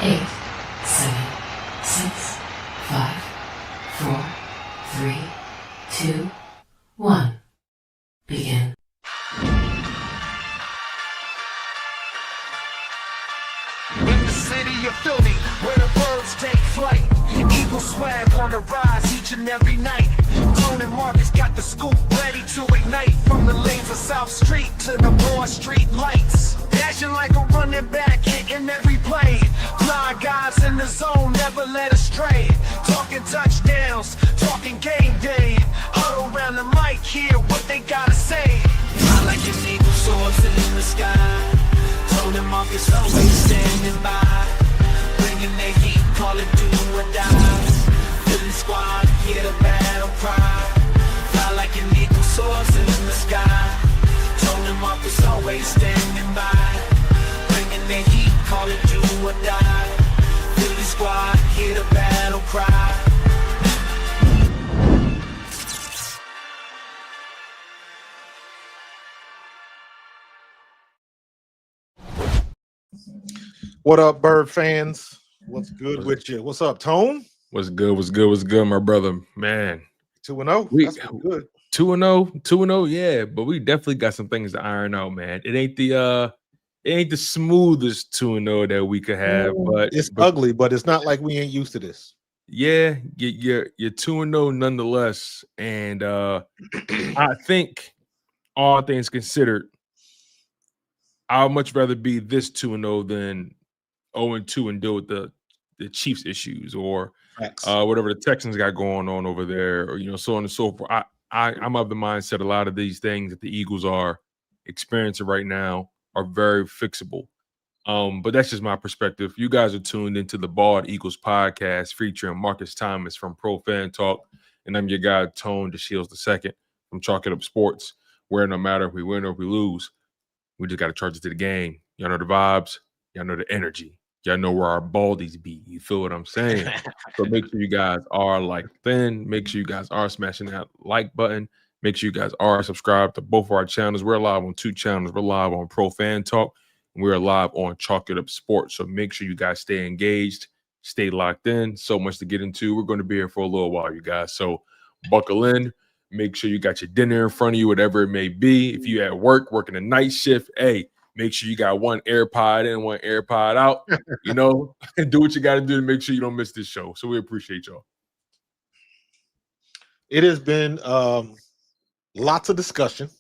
8, 7, 6, 5, 4, 3, 2, 1. Begin. In the city of Philly, where the birds take flight, Eagle swag on the rise each and every night. Tone and Markus got the scoop ready to ignite. From the lanes of South Street to the Broad Street lights, dashing like a running back, hitting every play. Fly guys in the zone, never led astray. Talking touchdowns, talking game day. Huddle around the mic, hear what they gotta say. I like an eagle soaring in the sky. Tone and Markus always standing by, bringing their heat, call it do or die. Philly squad, hear the battle cry. Fly like an eagle soaring in the sky. Tone and Markus always standing by, bringing their heat, call it do or die. Philly squad, hear the battle cry. What up, Bird fans? What's good with you? What's up, Tone? What's good? What's good? What's good, my brother? Man, 2-0. That's good. 2-0, 2-0. Yeah, but we definitely got some things to iron out, man. It ain't the smoothest 2-0 that we could have, but it's ugly. But it's not like we ain't used to this. Yeah, you're 2-0 nonetheless, and I think all things considered, I'd much rather be this 2-0 than 0-2 and deal with the Chiefs issues or whatever the Texans got going on over there, or so on and so forth. I'm of the mindset a lot of these things that the Eagles are experiencing right now are very fixable. But that's just my perspective. You guys are tuned into the Bald Eagles podcast featuring Markus Thomas from Pro Fan Talk, and I'm your guy Tone DeShields II from Chalk It Up Sports, where no matter if we win or if we lose, we just got to charge it to the game. Y'all know the vibes. Y'all know the energy. Y'all know where our baldies be. You feel what I'm saying? So make sure you guys are make sure you guys are smashing that like button. Make sure you guys are subscribed to both of our channels. We're live on 2 channels. We're live on Pro Fan Talk, and we're live on Chalk It Up Sports. So make sure you guys stay engaged, stay locked in. So much to get into. We're going to be here for a little while, you guys. So buckle in. Make sure you got your dinner in front of you, whatever it may be. If you at work, working a night shift, hey, make sure you got one AirPod in, one AirPod out, and do what you got to do to make sure you don't miss this show. So we appreciate y'all. It has been lots of discussion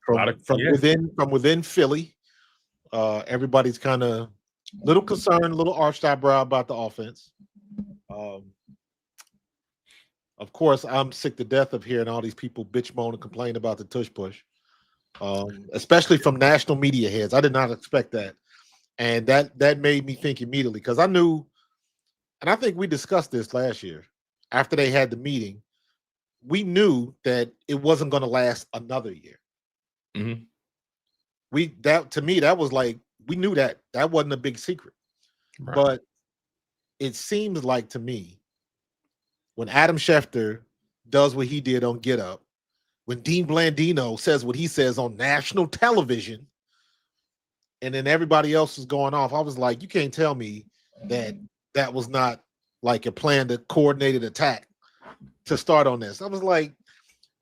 from within Philly. Everybody's kind of a little concerned, a little arched eyebrow about the offense. Of course, I'm sick to death of hearing all these people bitch, moan, and complain about the tush push, especially from national media heads. I did not expect that, and that made me think immediately because I knew, and I think we discussed this last year after they had the meeting. We knew that it wasn't going to last another year. To me, that was like we knew that wasn't a big secret, right. But it seems like to me, when Adam Schefter does what he did on Get Up, when Dean Blandino says what he says on national television, and then everybody else is going off, I was like, you can't tell me that was not like a planned, coordinated attack to start on this. I was like,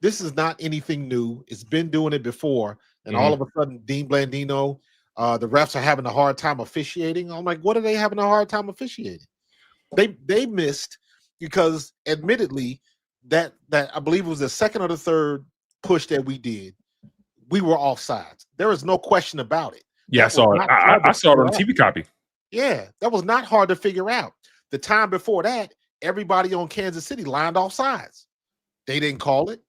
this is not anything new. It's been doing it before. And all of a sudden, Dean Blandino, the refs are having a hard time officiating. I'm like, what are they having a hard time officiating? They missed because admittedly that I believe it was the second or the third push that we did. We were offsides. There is no question about it. Yeah, I saw it. I saw it on the TV copy. Yeah, that was not hard to figure out. The time before that, everybody on Kansas City lined off sides. They didn't call it.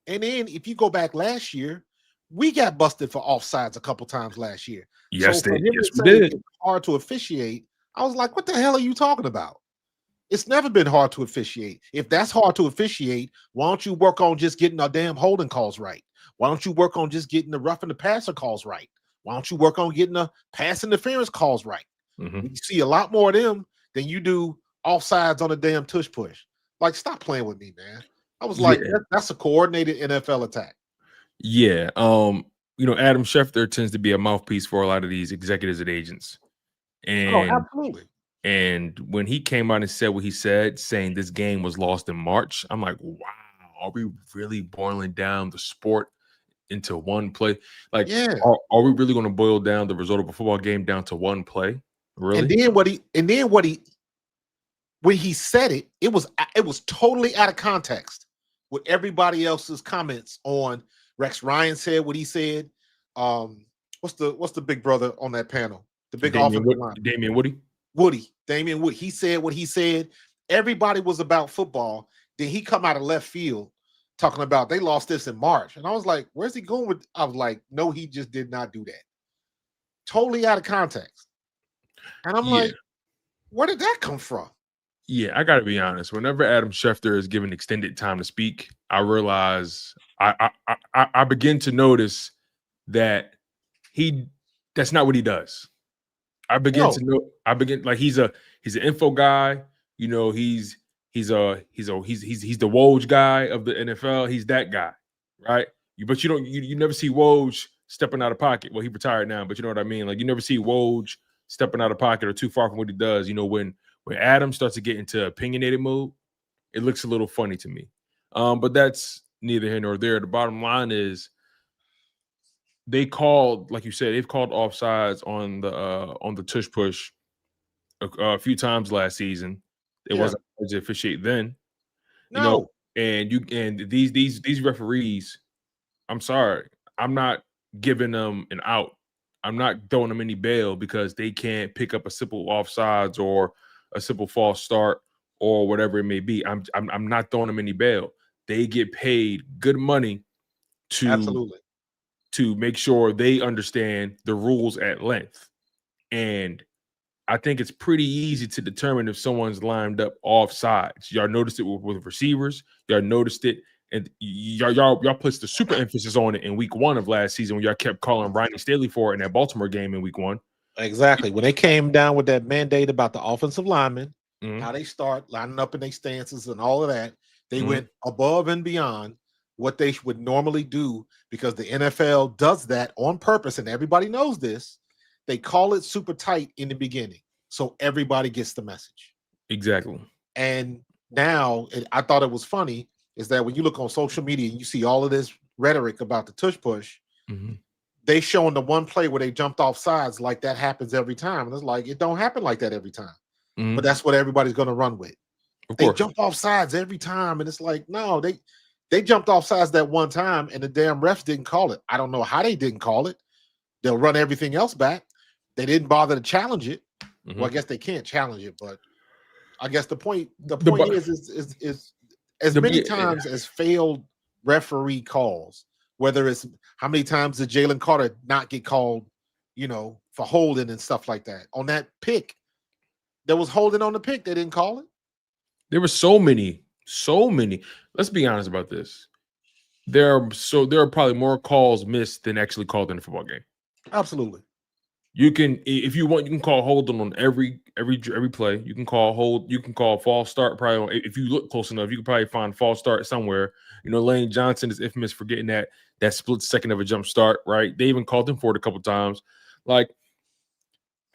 And then if you go back last year, we got busted for offsides a couple times last year. Yes, so we did. It's hard to officiate. I was like, what the hell are you talking about? It's never been hard to officiate. If that's hard to officiate, why don't you work on just getting our damn holding calls right? Why don't you work on just getting the roughing the passer calls right? Why don't you work on getting the pass interference calls right? You see a lot more of them than you do offsides on a damn tush push. Like, stop playing with me, man. I was like, that's a coordinated NFL attack. Yeah. Adam Schefter tends to be a mouthpiece for a lot of these executives and agents. Absolutely. And when he came out and said what he said, saying this game was lost in March, I'm like, wow, are we really boiling down the sport into one play? Like, Yeah. are we really going to boil down the result of a football game down to one play? Really? And then when he said it, it was totally out of context with everybody else's comments on Rex Ryan said what he said. What's the big brother on that panel? The big offensive line. Damian Woody. Damian Woody. He said what he said. Everybody was about football. Then he come out of left field talking about they lost this in March. And I was like, where's he going with? I was like, no, he just did not do that. Totally out of context. And I'm like, where did that come from? Yeah, I got to be honest. Whenever Adam Schefter is given extended time to speak, I realize I begin to notice that that's not what he does. I begin like he's an info guy. You know, he's the Woj guy of the NFL. He's that guy, right? But you never see Woj stepping out of pocket. Well, he retired now, but you know what I mean. Like you never see Woj stepping out of pocket or too far from what he does. You know, when Adam starts to get into opinionated mode, it looks a little funny to me. But that's neither here nor there. The bottom line is they called, like you said, they've called offsides on the tush push a few times last season. It wasn't hard to officiate then. No. You know, and these referees, I'm sorry, I'm not giving them an out. I'm not throwing them any bail because they can't pick up a simple offsides or a simple false start or whatever it may be. I'm not throwing them any bail. They get paid good money to make sure they understand the rules at length. And I think it's pretty easy to determine if someone's lined up offsides. Y'all noticed it with receivers. Y'all noticed it, and y'all put the super emphasis on it in week 1 of last season when y'all kept calling Ronnie Staley for it in that Baltimore game in week 1. Exactly. When they came down with that mandate about the offensive linemen, how they start lining up in their stances and all of that, they went above and beyond what they would normally do because the NFL does that on purpose, and everybody knows this. They call it super tight in the beginning, so everybody gets the message. Exactly. And now, I thought it was funny, is that when you look on social media and you see all of this rhetoric about the tush push, they showing the one play where they jumped off sides like that happens every time. And it's like, it don't happen like that every time. But that's what everybody's going to run with. They jump off sides every time. And it's like, no, they jumped off sides that one time and the damn refs didn't call it. I don't know how they didn't call it. They'll run everything else back. They didn't bother to challenge it. Well, I guess they can't challenge it, but I guess the point is as many times as failed referee calls, whether it's how many times did Jalen Carter not get called, for holding and stuff like that. On that pick, there was holding on the pick. They didn't call it. There were so many. Let's be honest about this. There are probably more calls missed than actually called in a football game. Absolutely. You can, if you want, you can call holding on every play. You can call hold. You can call false start. Probably, if you look close enough, you can probably find false start somewhere. Lane Johnson is infamous for getting that split second of a jump start. Right? They even called him for it a couple times. Like,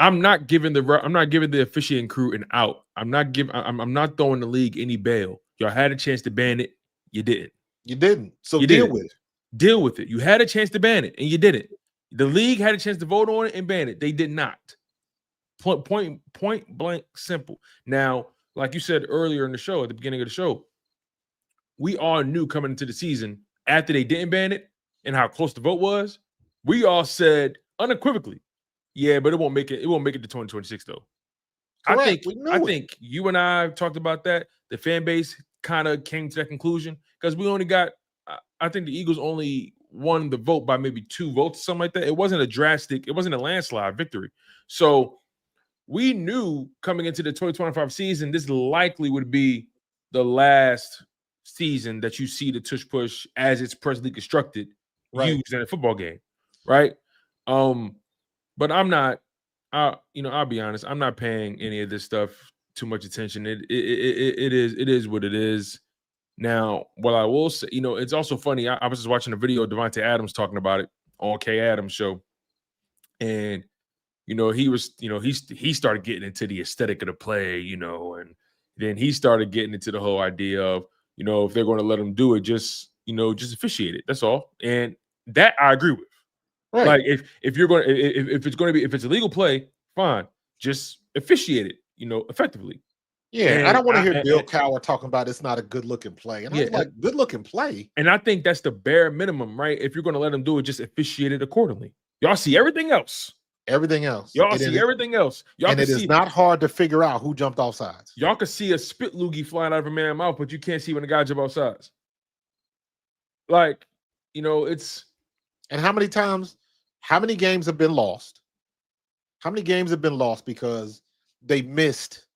I'm not giving the officiating crew an out. I'm not throwing the league any bail. Y'all had a chance to ban it. You didn't. You didn't. So deal with it. Deal with it. You had a chance to ban it, and you didn't. The league had a chance to vote on it and ban it. They did not. Point blank simple. Now, like you said earlier in the show, at the beginning of the show, we all knew coming into the season after they didn't ban it and how close the vote was. We all said unequivocally, yeah, but it won't make it. It won't make it to 2026 though. Correct. I think you and I talked about that. The fan base kind of came to that conclusion because we only got. I think the Eagles only won the vote by maybe 2 votes, something like that. It wasn't a landslide victory. So we knew coming into the 2025 season, this likely would be the last season that you see the tush push as it's presently constructed used in a football game, right? But I'm not. I'll be honest. I'm not paying any of this stuff too much attention. It is what it is. Now, what I will say, it's also funny. I was just watching a video of Devontae Adams talking about it on K Adams show, and he started getting into the aesthetic of the play, and then he started getting into the whole idea of, if they're going to let him do it, just officiate it. That's all. And that I agree with. Right. Like if you're going to, if it's a legal play, fine, just officiate it, effectively. Yeah, And I don't want to hear Bill Cowher talking about it's not a good looking play. And I was like, good looking play. And I think that's the bare minimum, right? If you're going to let him do it, just officiate it accordingly. Y'all see everything else. Everything else. Y'all see everything else. And it is not hard to figure out who jumped off sides. Y'all can see a spit loogie flying out of a man's mouth, but you can't see when the guy jumped off sides. Like, it's. And how many games have been lost? How many games have been lost because they missed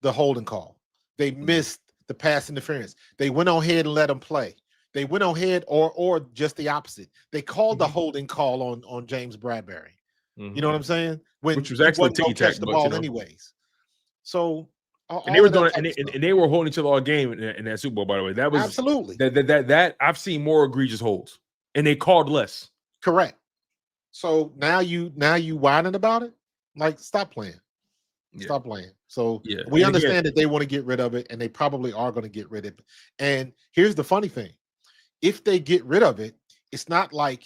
the holding call? They missed the pass interference. They went on ahead and let them play. They went on ahead or just the opposite. They called the holding call on James Bradbury. You know what I'm saying? Which was actually catch the ball anyways. So and they were doing and they were holding each other all game in that Super Bowl, by the way. That was absolutely that I've seen more egregious holds, and they called less. Correct. So now you whining about it? Like, stop playing. Stop playing. So we understand that they want to get rid of it, and they probably are going to get rid of it. And here's the funny thing. If they get rid of it, it's not like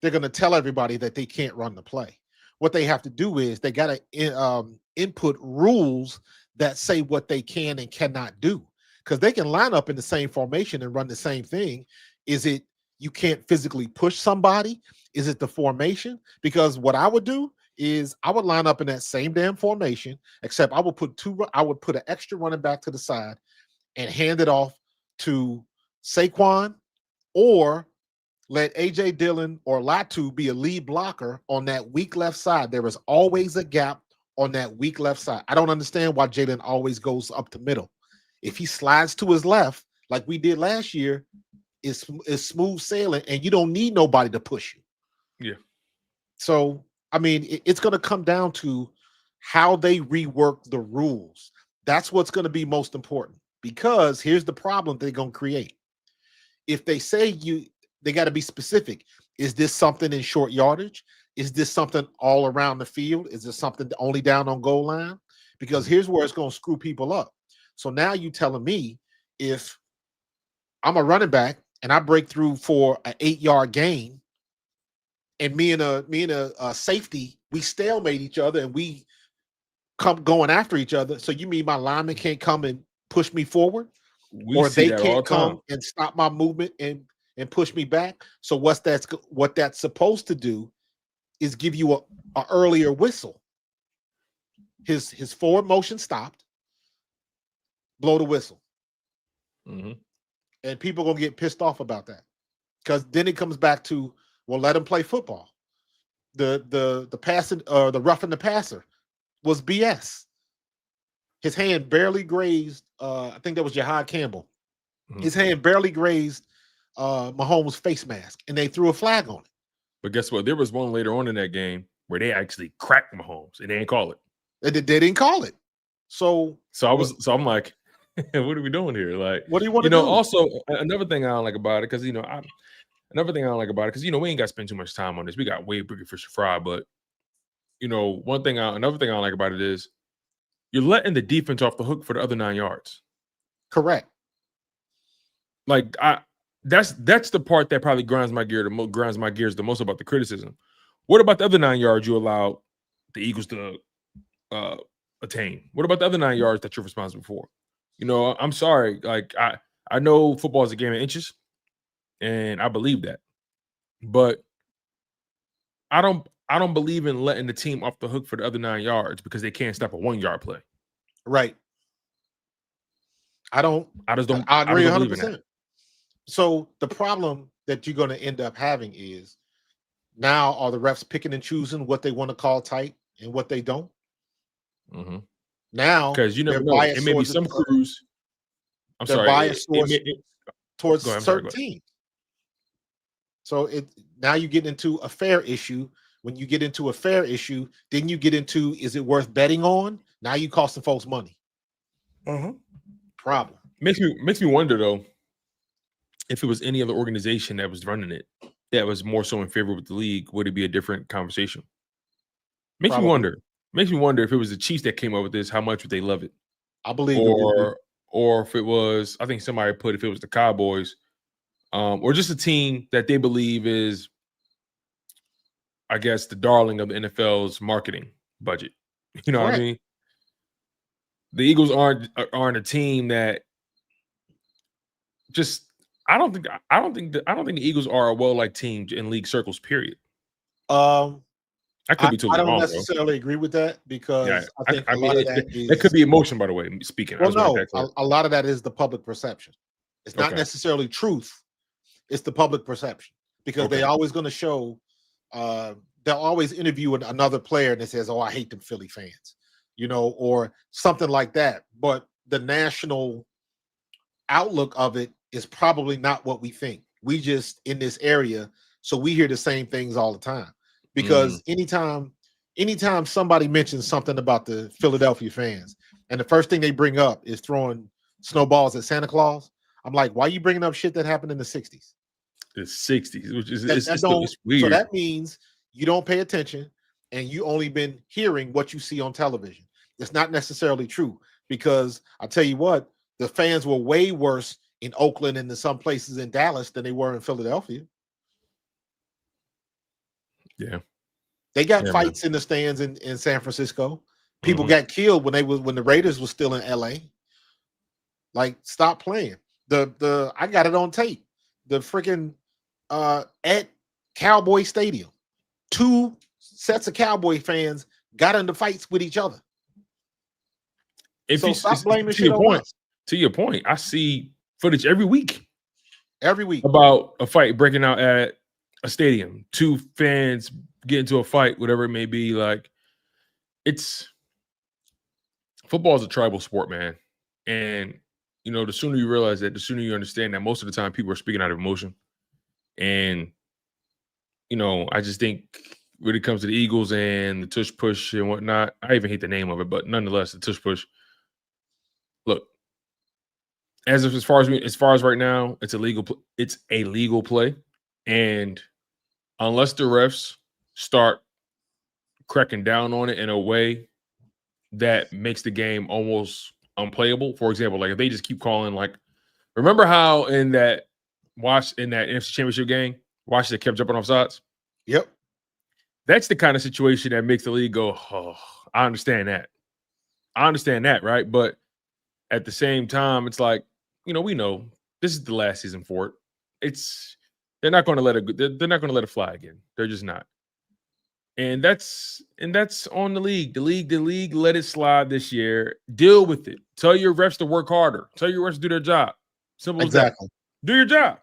they're going to tell everybody that they can't run the play. What they have to do is they got to input rules that say what they can and cannot do, because they can line up in the same formation and run the same thing. Is it you can't physically push somebody? Is it the formation? Because what I would do is I would line up in that same damn formation, except I would put an extra running back to the side and hand it off to Saquon, or let A.J. Dillon or Latu be a lead blocker on that weak left side. There is always a gap on that weak left side. I don't understand why Jalen always goes up the middle. If he slides to his left, like we did last year, it's smooth sailing, and you don't need nobody to push you. Yeah. So, I mean, it's going to come down to how they rework the rules. That's what's going to be most important, because here's the problem they're going to create. If they say they got to be specific. Is this something in short yardage? Is this something all around the field? Is this something only down on goal line? Because here's where it's going to screw people up. So now you telling me if I'm a running back and I break through for an 8-yard gain, and me and a safety, we stalemate each other and we come going after each other. So you mean my lineman can't come and push me forward? Or they can't come and stop my movement and push me back? So what that's supposed to do is give you a earlier whistle. His forward motion stopped. Blow the whistle. Mm-hmm. And people are gonna get pissed off about that, because then it comes back to, well, let him play football. The passing or the roughing the passer was BS. His hand barely grazed. I think that was Jihaad Campbell. Mm-hmm. His hand barely grazed Mahomes' face mask, and they threw a flag on it. But guess what? There was one later on in that game where they actually cracked Mahomes, and they didn't call it. They didn't call it. So I'm like, what are we doing here? Like, what do you want to do? Also, another thing I don't like about it, because we ain't got to spend too much time on this. We got way bigger fish to fry. But another thing I don't like about it is you're letting the defense off the hook for the other 9 yards. Correct. Like that's the part that probably grinds my gears the most about the criticism. What about the other 9 yards you allowed the Eagles to attain? What about the other 9 yards that you're responsible for? I'm sorry. Like I know football is a game of inches, and I believe that, but I don't believe in letting the team off the hook for the other 9 yards because they can't stop a 1-yard play. Right. I agree 100%. So the problem that you're going to end up having is, now are the refs picking and choosing what they want to call tight and what they don't? Mm-hmm. Now, because you never know, it may be some crews. I'm sorry, biased towards certain teams. So now you get into a fair issue. When you get into a fair issue, then you get into, is it worth betting on? Now you costing folks money. Mm-hmm. Problem. Makes me wonder though, if it was any other organization that was running it that was more so in favor with the league, would it be a different conversation? Makes me Probably. wonder. Makes me wonder if it was the Chiefs that came up with this, how much would they love it? I believe it would be. Or if it was, I think somebody put if it was the Cowboys, or just a team that they believe is, I guess, the darling of the NFL's marketing budget. You know what I mean? The Eagles aren't a team that just. I don't think the Eagles are a well-liked team in league circles. Period. I could be totally I don't wrong, necessarily agree with that because I think I a mean, lot of that is. That could be emotion, by the way. Speaking, Well, no, a lot of that is the public perception. It's not necessarily truth. It's the public perception because they're always going to show. They'll always interview another player and it says, "Oh, I hate them Philly fans," or something like that. But the national outlook of it is probably not what we think. We just in this area, so we hear the same things all the time. Because anytime somebody mentions something about the Philadelphia fans, and the first thing they bring up is throwing snowballs at Santa Claus, I'm like, why are you bringing up shit that happened in the 60s? The 60s, which is it's weird. So that means you don't pay attention and you only been hearing what you see on television. It's not necessarily true because I tell you what, the fans were way worse in Oakland and in some places in Dallas than they were in Philadelphia. Yeah. They got fights in the stands in San Francisco. People got killed when the Raiders were still in LA. Like, stop playing. I got it on tape. The freaking at Cowboy Stadium, 2 sets of Cowboy fans got into fights with each other. Stop blaming shit on us. To your point, I see footage every week about a fight breaking out at a stadium, 2 fans get into a fight, whatever it may be. Like, football is a tribal sport, man. And, the sooner you realize that, the sooner you understand that most of the time people are speaking out of emotion. And, I just think when it comes to the Eagles and the Tush push and whatnot, I even hate the name of it, but nonetheless, the Tush push. Look, as far as right now, it's a legal play. And unless the refs start cracking down on it in a way that makes the game almost unplayable. For example, like if they just keep calling, like, remember how in that NFC Championship game, Washington kept jumping off sides? Yep. That's the kind of situation that makes the league go, oh, I understand that, right? But at the same time, it's like, we know this is the last season for it. They're not going to let it fly again. They're just not. And that's on the league. The league let it slide this year. Deal with it. Tell your refs to work harder. Tell your refs to do their job. Simple as that. Do your job.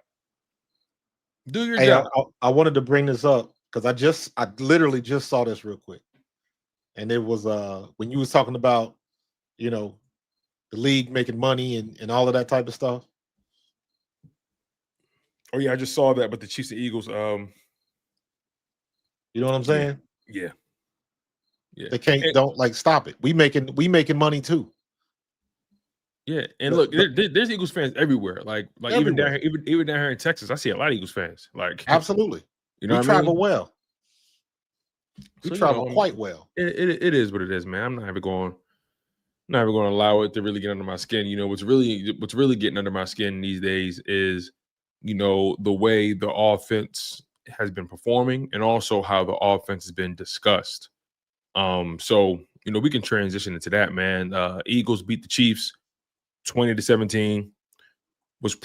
Do your job. I wanted to bring this up because I literally just saw this real quick. And it was when you was talking about, the league making money and all of that type of stuff. Oh yeah, I just saw that. But the Chiefs and Eagles, you know what I'm saying? Yeah. They don't stop it. We making money too. Yeah, and look, there's Eagles fans everywhere. Like everywhere. even down here in Texas, I see a lot of Eagles fans. Like, absolutely, we travel well. We travel quite well. It is what it is, man. I'm not ever going to allow it to really get under my skin. What's really getting under my skin these days is, the way the offense has been performing and also how the offense has been discussed. So we can transition into that, man. Eagles beat the Chiefs 20-17. Was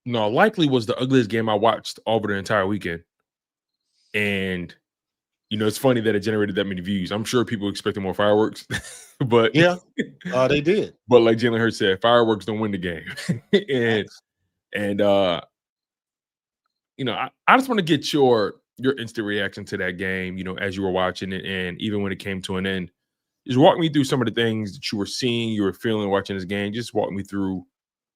likely was the ugliest game I watched over the entire weekend. And it's funny that it generated that many views. I'm sure people expected more fireworks, but yeah, they did. But like Jalen Hurts said, fireworks don't win the game. I just want to get your instant reaction to that game, as you were watching it, and even when it came to an end. Just walk me through some of the things that you were seeing, you were feeling watching this game. Just walk me through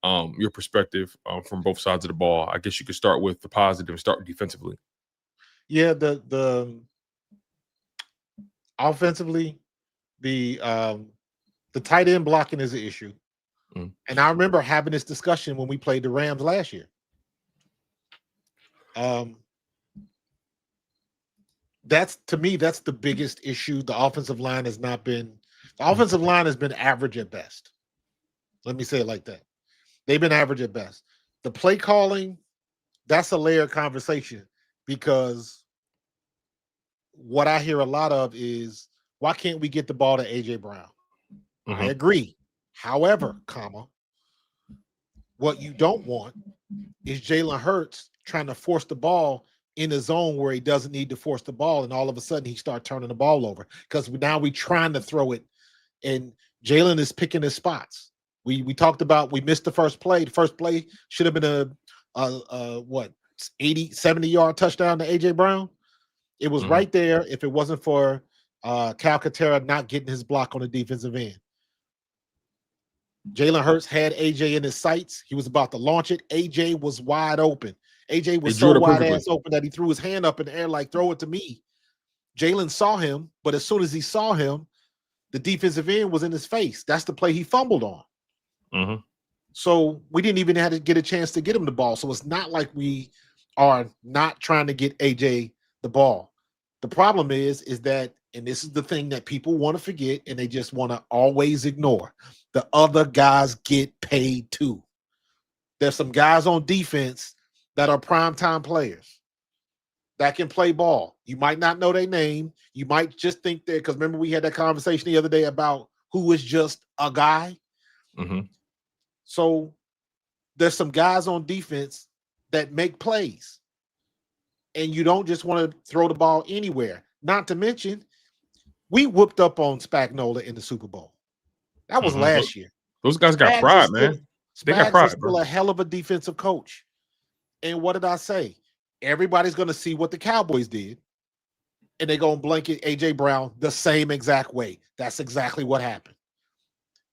your perspective from both sides of the ball. I guess you could start with the positive and start defensively. Yeah, the offensively, the tight end blocking is an issue. And I remember having this discussion when we played the Rams last year. that's to me, that's the biggest issue. The offensive line has not been average at best. Let me say it like that. They've been average at best. The play calling, that's a layered conversation because what I hear a lot of is why can't we get the ball to AJ Brown? I agree. However, what you don't want is Jalen Hurts trying to force the ball in a zone where he doesn't need to force the ball, and all of a sudden he start turning the ball over because now we're trying to throw it, and Jalen is picking his spots. We talked about we missed the first play. The first play should have been a 80, 70-yard touchdown to AJ Brown. It was right there if it wasn't for Calcaterra not getting his block on the defensive end. Jalen Hurts had AJ in his sights. He was about to launch it. AJ was wide open. AJ was so wide ass open that he threw his hand up in the air like, throw it to me. Jalen saw him, but as soon as he saw him, the defensive end was in his face. That's the play he fumbled on. So we didn't even have to get a chance to get him the ball. So it's not like we are not trying to get AJ the ball. The problem is that, and this is the thing that people want to forget and they just want to always ignore, the other guys get paid too. There's some guys on defense that are primetime players that can play ball. You might not know their name. You might just think that, because remember we had that conversation the other day about who is just a guy. So there's some guys on defense that make plays. And you don't just want to throw the ball anywhere. Not to mention, we whooped up on Spagnuolo in the Super Bowl. That was last year. Those guys got pride, man. They got pride, still a hell of a defensive coach. And what did I say? Everybody's going to see what the Cowboys did, and they're going to blanket AJ Brown the same exact way. That's exactly what happened.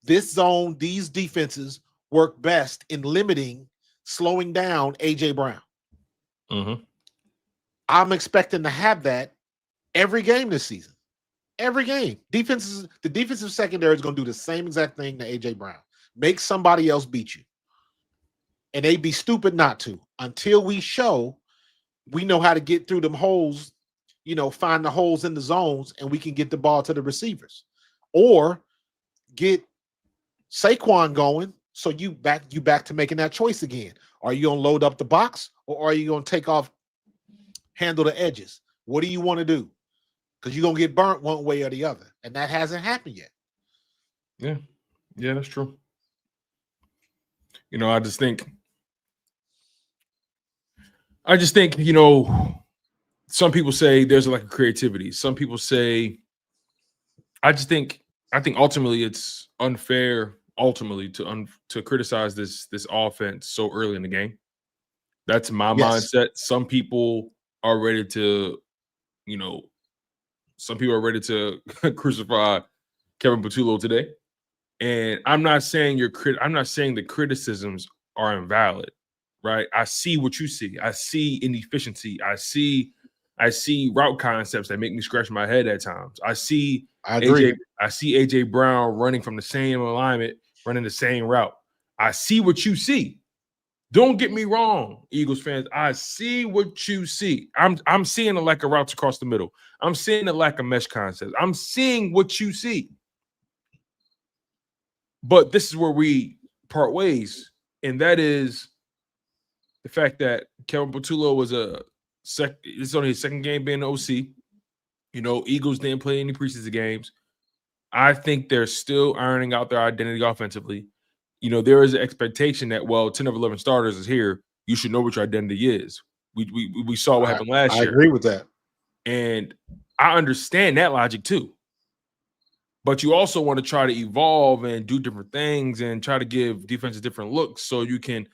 This zone, these defenses work best in slowing down AJ Brown. I'm expecting to have that every game this season. Every game. The defensive secondary is going to do the same exact thing to AJ Brown. Make somebody else beat you. And they'd be stupid not to until we show we know how to get through them holes, find the holes in the zones, and we can get the ball to the receivers. Or get Saquon going so you back to making that choice again. Are you going to load up the box or are you going to take off, handle the edges? What do you want to do? Because you're going to get burnt one way or the other. And that hasn't happened yet. Yeah, that's true. I just think, some people say there's a lack of creativity. Some people say, I think ultimately it's unfair to criticize this offense so early in the game. That's my mindset. Some people are ready to, crucify Kevin Patullo today. And I'm not saying the criticisms are invalid, right? I see what you see. I see inefficiency. I see route concepts that make me scratch my head at times. I see AJ Brown running from the same alignment, running the same route. I see what you see. Don't get me wrong, Eagles fans. I see what you see. I'm seeing a lack of routes across the middle. I'm seeing a lack of mesh concepts. I'm seeing what you see. But this is where we part ways, and that is the fact that Kevin Patullo was it's only his second game being OC. Eagles didn't play any preseason games. I think they're still ironing out their identity offensively. There is an expectation that, 10 of 11 starters is here. You should know what your identity is. We saw what happened last year. I agree with that. And I understand that logic too. But you also want to try to evolve and do different things and try to give defenses different looks so you can,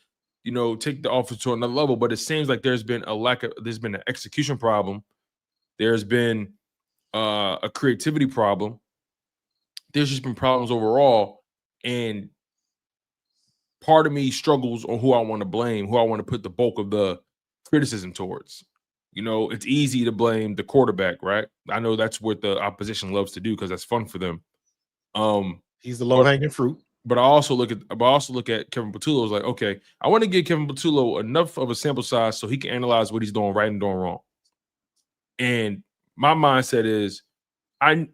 take the offense to another level. But it seems like there's been an execution problem. There's been a creativity problem. There's just been problems overall. And part of me struggles on who I want to blame, who I want to put the bulk of the criticism towards. It's easy to blame the quarterback, right? I know that's what the opposition loves to do because that's fun for them. He's the low-hanging fruit. But I also look at Kevin Patullo as like, okay, I want to give Kevin Patullo enough of a sample size so he can analyze what he's doing right and doing wrong. And my mindset is I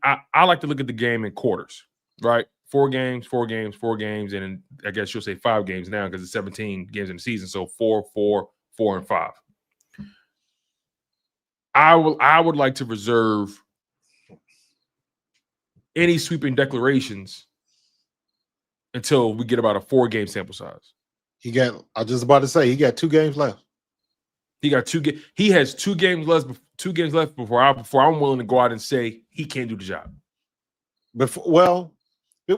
like to look at the game in quarters, right? 4 games, and I guess you'll say 5 games now because it's 17 games in the season. So 4, 4, 4, and 5. I would like to reserve any sweeping declarations until we get about a 4-game sample size. I was just about to say he got 2 games left. He got 2 games. He has 2 games left. 2 games left before I'm willing to go out and say he can't do the job.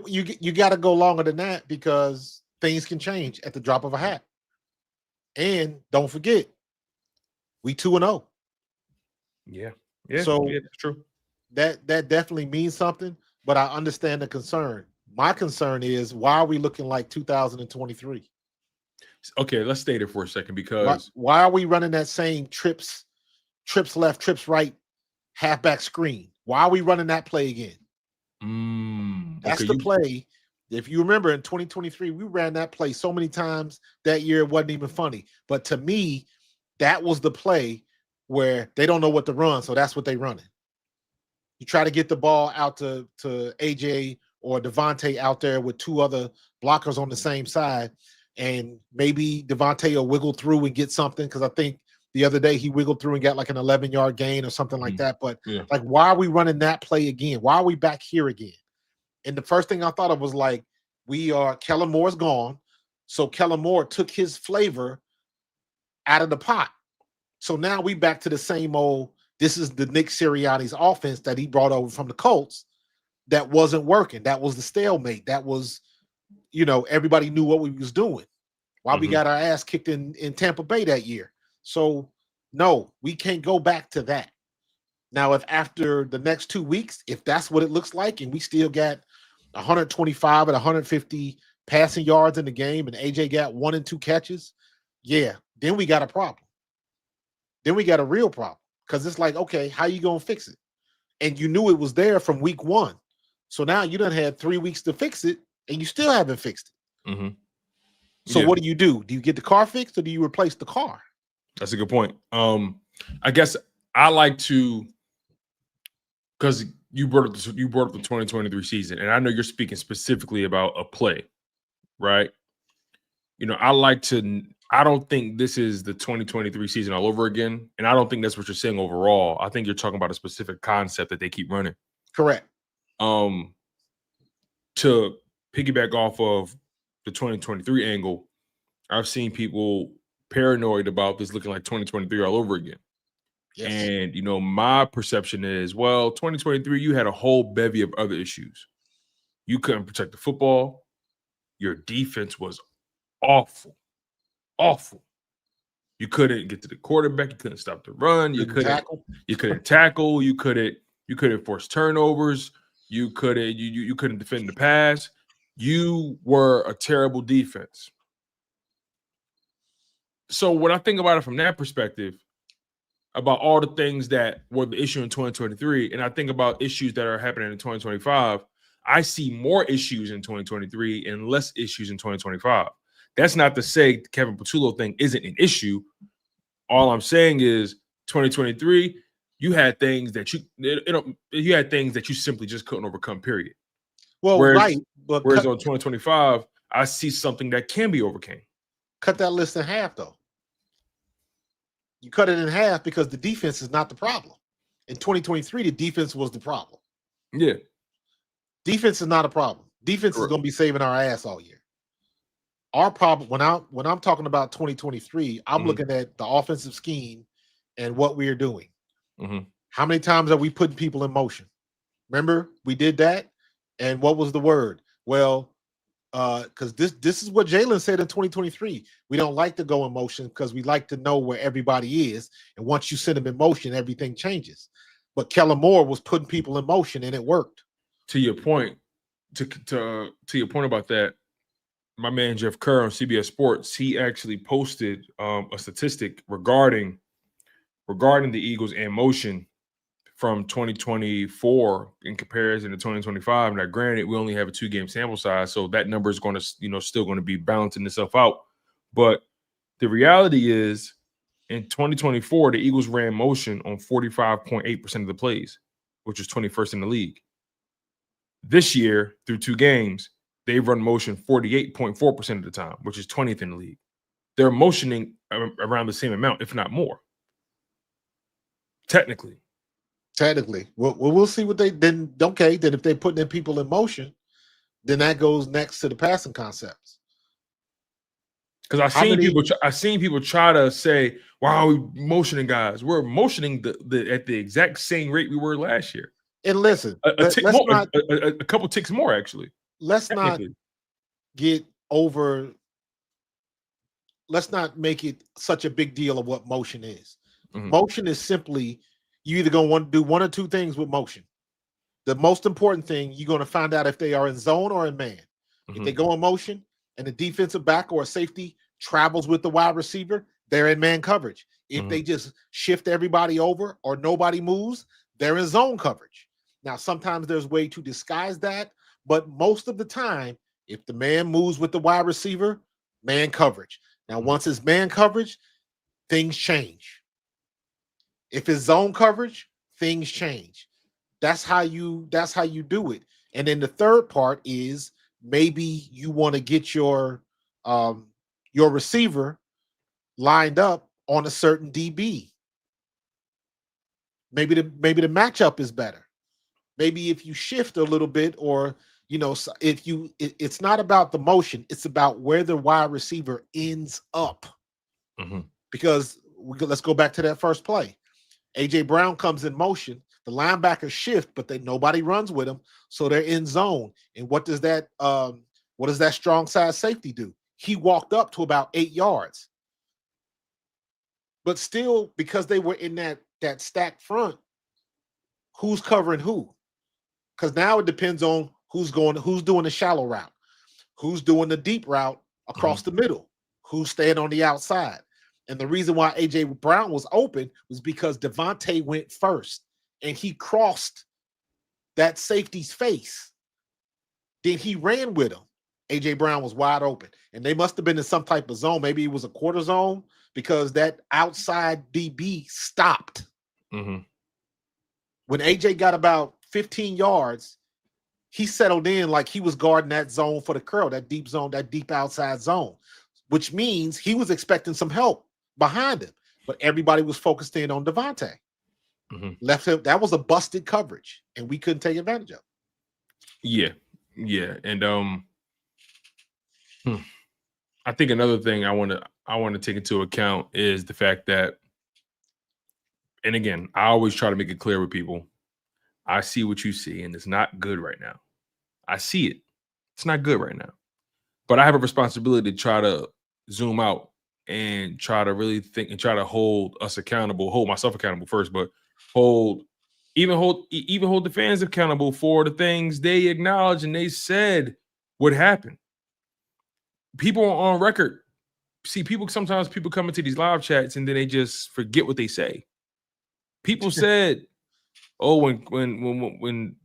You got to go longer than that because things can change at the drop of a hat. And don't forget, we 2-0. Yeah, so that's true. That definitely means something. But I understand the concern. My concern is, why are we looking like 2023? Okay, let's stay there for a second because why are we running that same trips left, trips right, halfback screen? Why are we running that play again? That's the play. If you remember in 2023, we ran that play so many times that year it wasn't even funny. But to me, that was the play where they don't know what to run, so that's what they running. You try to get the ball out to AJ or Devontae out there with 2 other blockers on the same side, and maybe Devontae will wiggle through and get something, because I think the other day he wiggled through and got like an 11-yard gain or something like that. But like, why are we running that play again? Why are we back here again? And the first thing I thought of was like, Kellen Moore's gone. So Kellen Moore took his flavor out of the pot. So now we back to the same old, this is the Nick Sirianni's offense that he brought over from the Colts that wasn't working. That was the stalemate. That was, everybody knew what we was doing. Why we got our ass kicked in Tampa Bay that year. So no, we can't go back to that. Now, if after the next 2 weeks, if that's what it looks like, and we still got 125 and 150 passing yards in the game, and AJ got 1 and 2 catches, then we got a problem. Then we got a real problem, because it's like, okay, how you gonna fix it? And you knew it was there from week 1. So now you done had 3 weeks to fix it, and you still haven't fixed it. So what do? Do you get the car fixed, or do you replace the car? That's a good point. I guess I like to, because you brought up the 2023 season, and I know you're speaking specifically about a play, right? I don't think this is the 2023 season all over again, and I don't think that's what you're saying overall. I think you're talking about a specific concept that they keep running. Correct. To piggyback off of the 2023 angle, I've seen people paranoid about this looking like 2023 all over again. Yes. And, my perception is, 2023, you had a whole bevy of other issues. You couldn't protect the football. Your defense was awful. You couldn't get to the quarterback. You couldn't stop the run. You couldn't tackle. You couldn't force turnovers. You couldn't defend the pass. You were a terrible defense. So when I think about it from that perspective, about all the things that were the issue in 2023, and I think about issues that are happening in 2025, I see more issues in 2023 and less issues in 2025. That's not to say the Kevin Patullo thing isn't an issue. All I'm saying is 2023, you had things that you simply just couldn't overcome, period. Well, whereas on 2025, I see something that can be overcome. Cut that list in half, though. You cut it in half because the defense is not the problem. In 2023, the defense was the problem. Yeah. Defense is not a problem. Defense is going to be saving our ass all year. Our problem, when I'm talking about 2023, I'm looking at the offensive scheme and what we are doing. How many times are we putting people in motion? Remember, we did that, and what was the word? Well, because this is what Jalen said in 2023. We don't like to go in motion because we like to know where everybody is, and once you send them in motion, everything changes. But Kellen Moore was putting people in motion, and it worked. To your point, to your point about that, my man Jeff Kerr on CBS Sports, he actually posted a statistic regarding the Eagles in motion from 2024 in comparison to 2025. Now, granted, we only have a 2-game sample size, so that number is going to, still going to be balancing itself out. But the reality is, In 2024, the Eagles ran motion on 45.8% of the plays, which is 21st in the league. This year, through 2 games, they've run motion 48.4% of the time, which is 20th in the league. They're motioning around the same amount, if not more. Technically. Well, we'll see what they then. Okay, then if they're putting in people in motion, then that goes next to the passing concepts. Because I've seen people try to say, "Wow, we motioning guys." We're motioning at the exact same rate we were last year. And listen, a couple ticks more actually. Let's not get over. Let's not make it such a big deal of what motion is. Mm-hmm. Motion is simply you either going to want to do one or two things with motion. The most important thing, you're going to find out if they are in zone or in man. Mm-hmm. If they go in motion and the defensive back or a safety travels with the wide receiver, they're in man coverage. If they just shift everybody over or nobody moves, they're in zone coverage. Now, sometimes there's a way to disguise that, but most of the time, if the man moves with the wide receiver, man coverage. Now, once it's man coverage, things change. If it's zone coverage, things change. That's how you do it. And then the third part is maybe you want to get your receiver lined up on a certain DB. Maybe the matchup is better. Maybe if you shift a little bit, or it's not about the motion, it's about where the wide receiver ends up. Mm-hmm. Because let's go back to that first play. AJ Brown comes in motion. The linebackers shift, but nobody runs with him, so they're in zone. And what does that strong side safety do? He walked up to about 8 yards. But still, because they were in that stacked front, who's covering who? Because now it depends on who's doing the shallow route, who's doing the deep route across the middle, who's staying on the outside. And the reason why AJ Brown was open was because Devontae went first and he crossed that safety's face. Then he ran with him. AJ Brown was wide open, and they must have been in some type of zone. Maybe it was a quarter zone, because that outside DB stopped. Mm-hmm. When AJ got about 15 yards, he settled in like he was guarding that zone for the curl, that deep zone, that deep outside zone, which means he was expecting some help behind him, but everybody was focused in on Devontae. Mm-hmm. Left him. That was a busted coverage, and we couldn't take advantage of it. Yeah, and I think another thing I want to take into account is the fact that, and again, I always try to make it clear with people, I see what you see, and it's not good right now. I see it. It's not good right now. But I have a responsibility to try to zoom out and try to really think and try to hold us accountable, hold myself accountable first, but hold the fans accountable for the things they acknowledge and they said would happen. People are on record. See, sometimes people come into these live chats and then they just forget what they say. People said, "Oh, when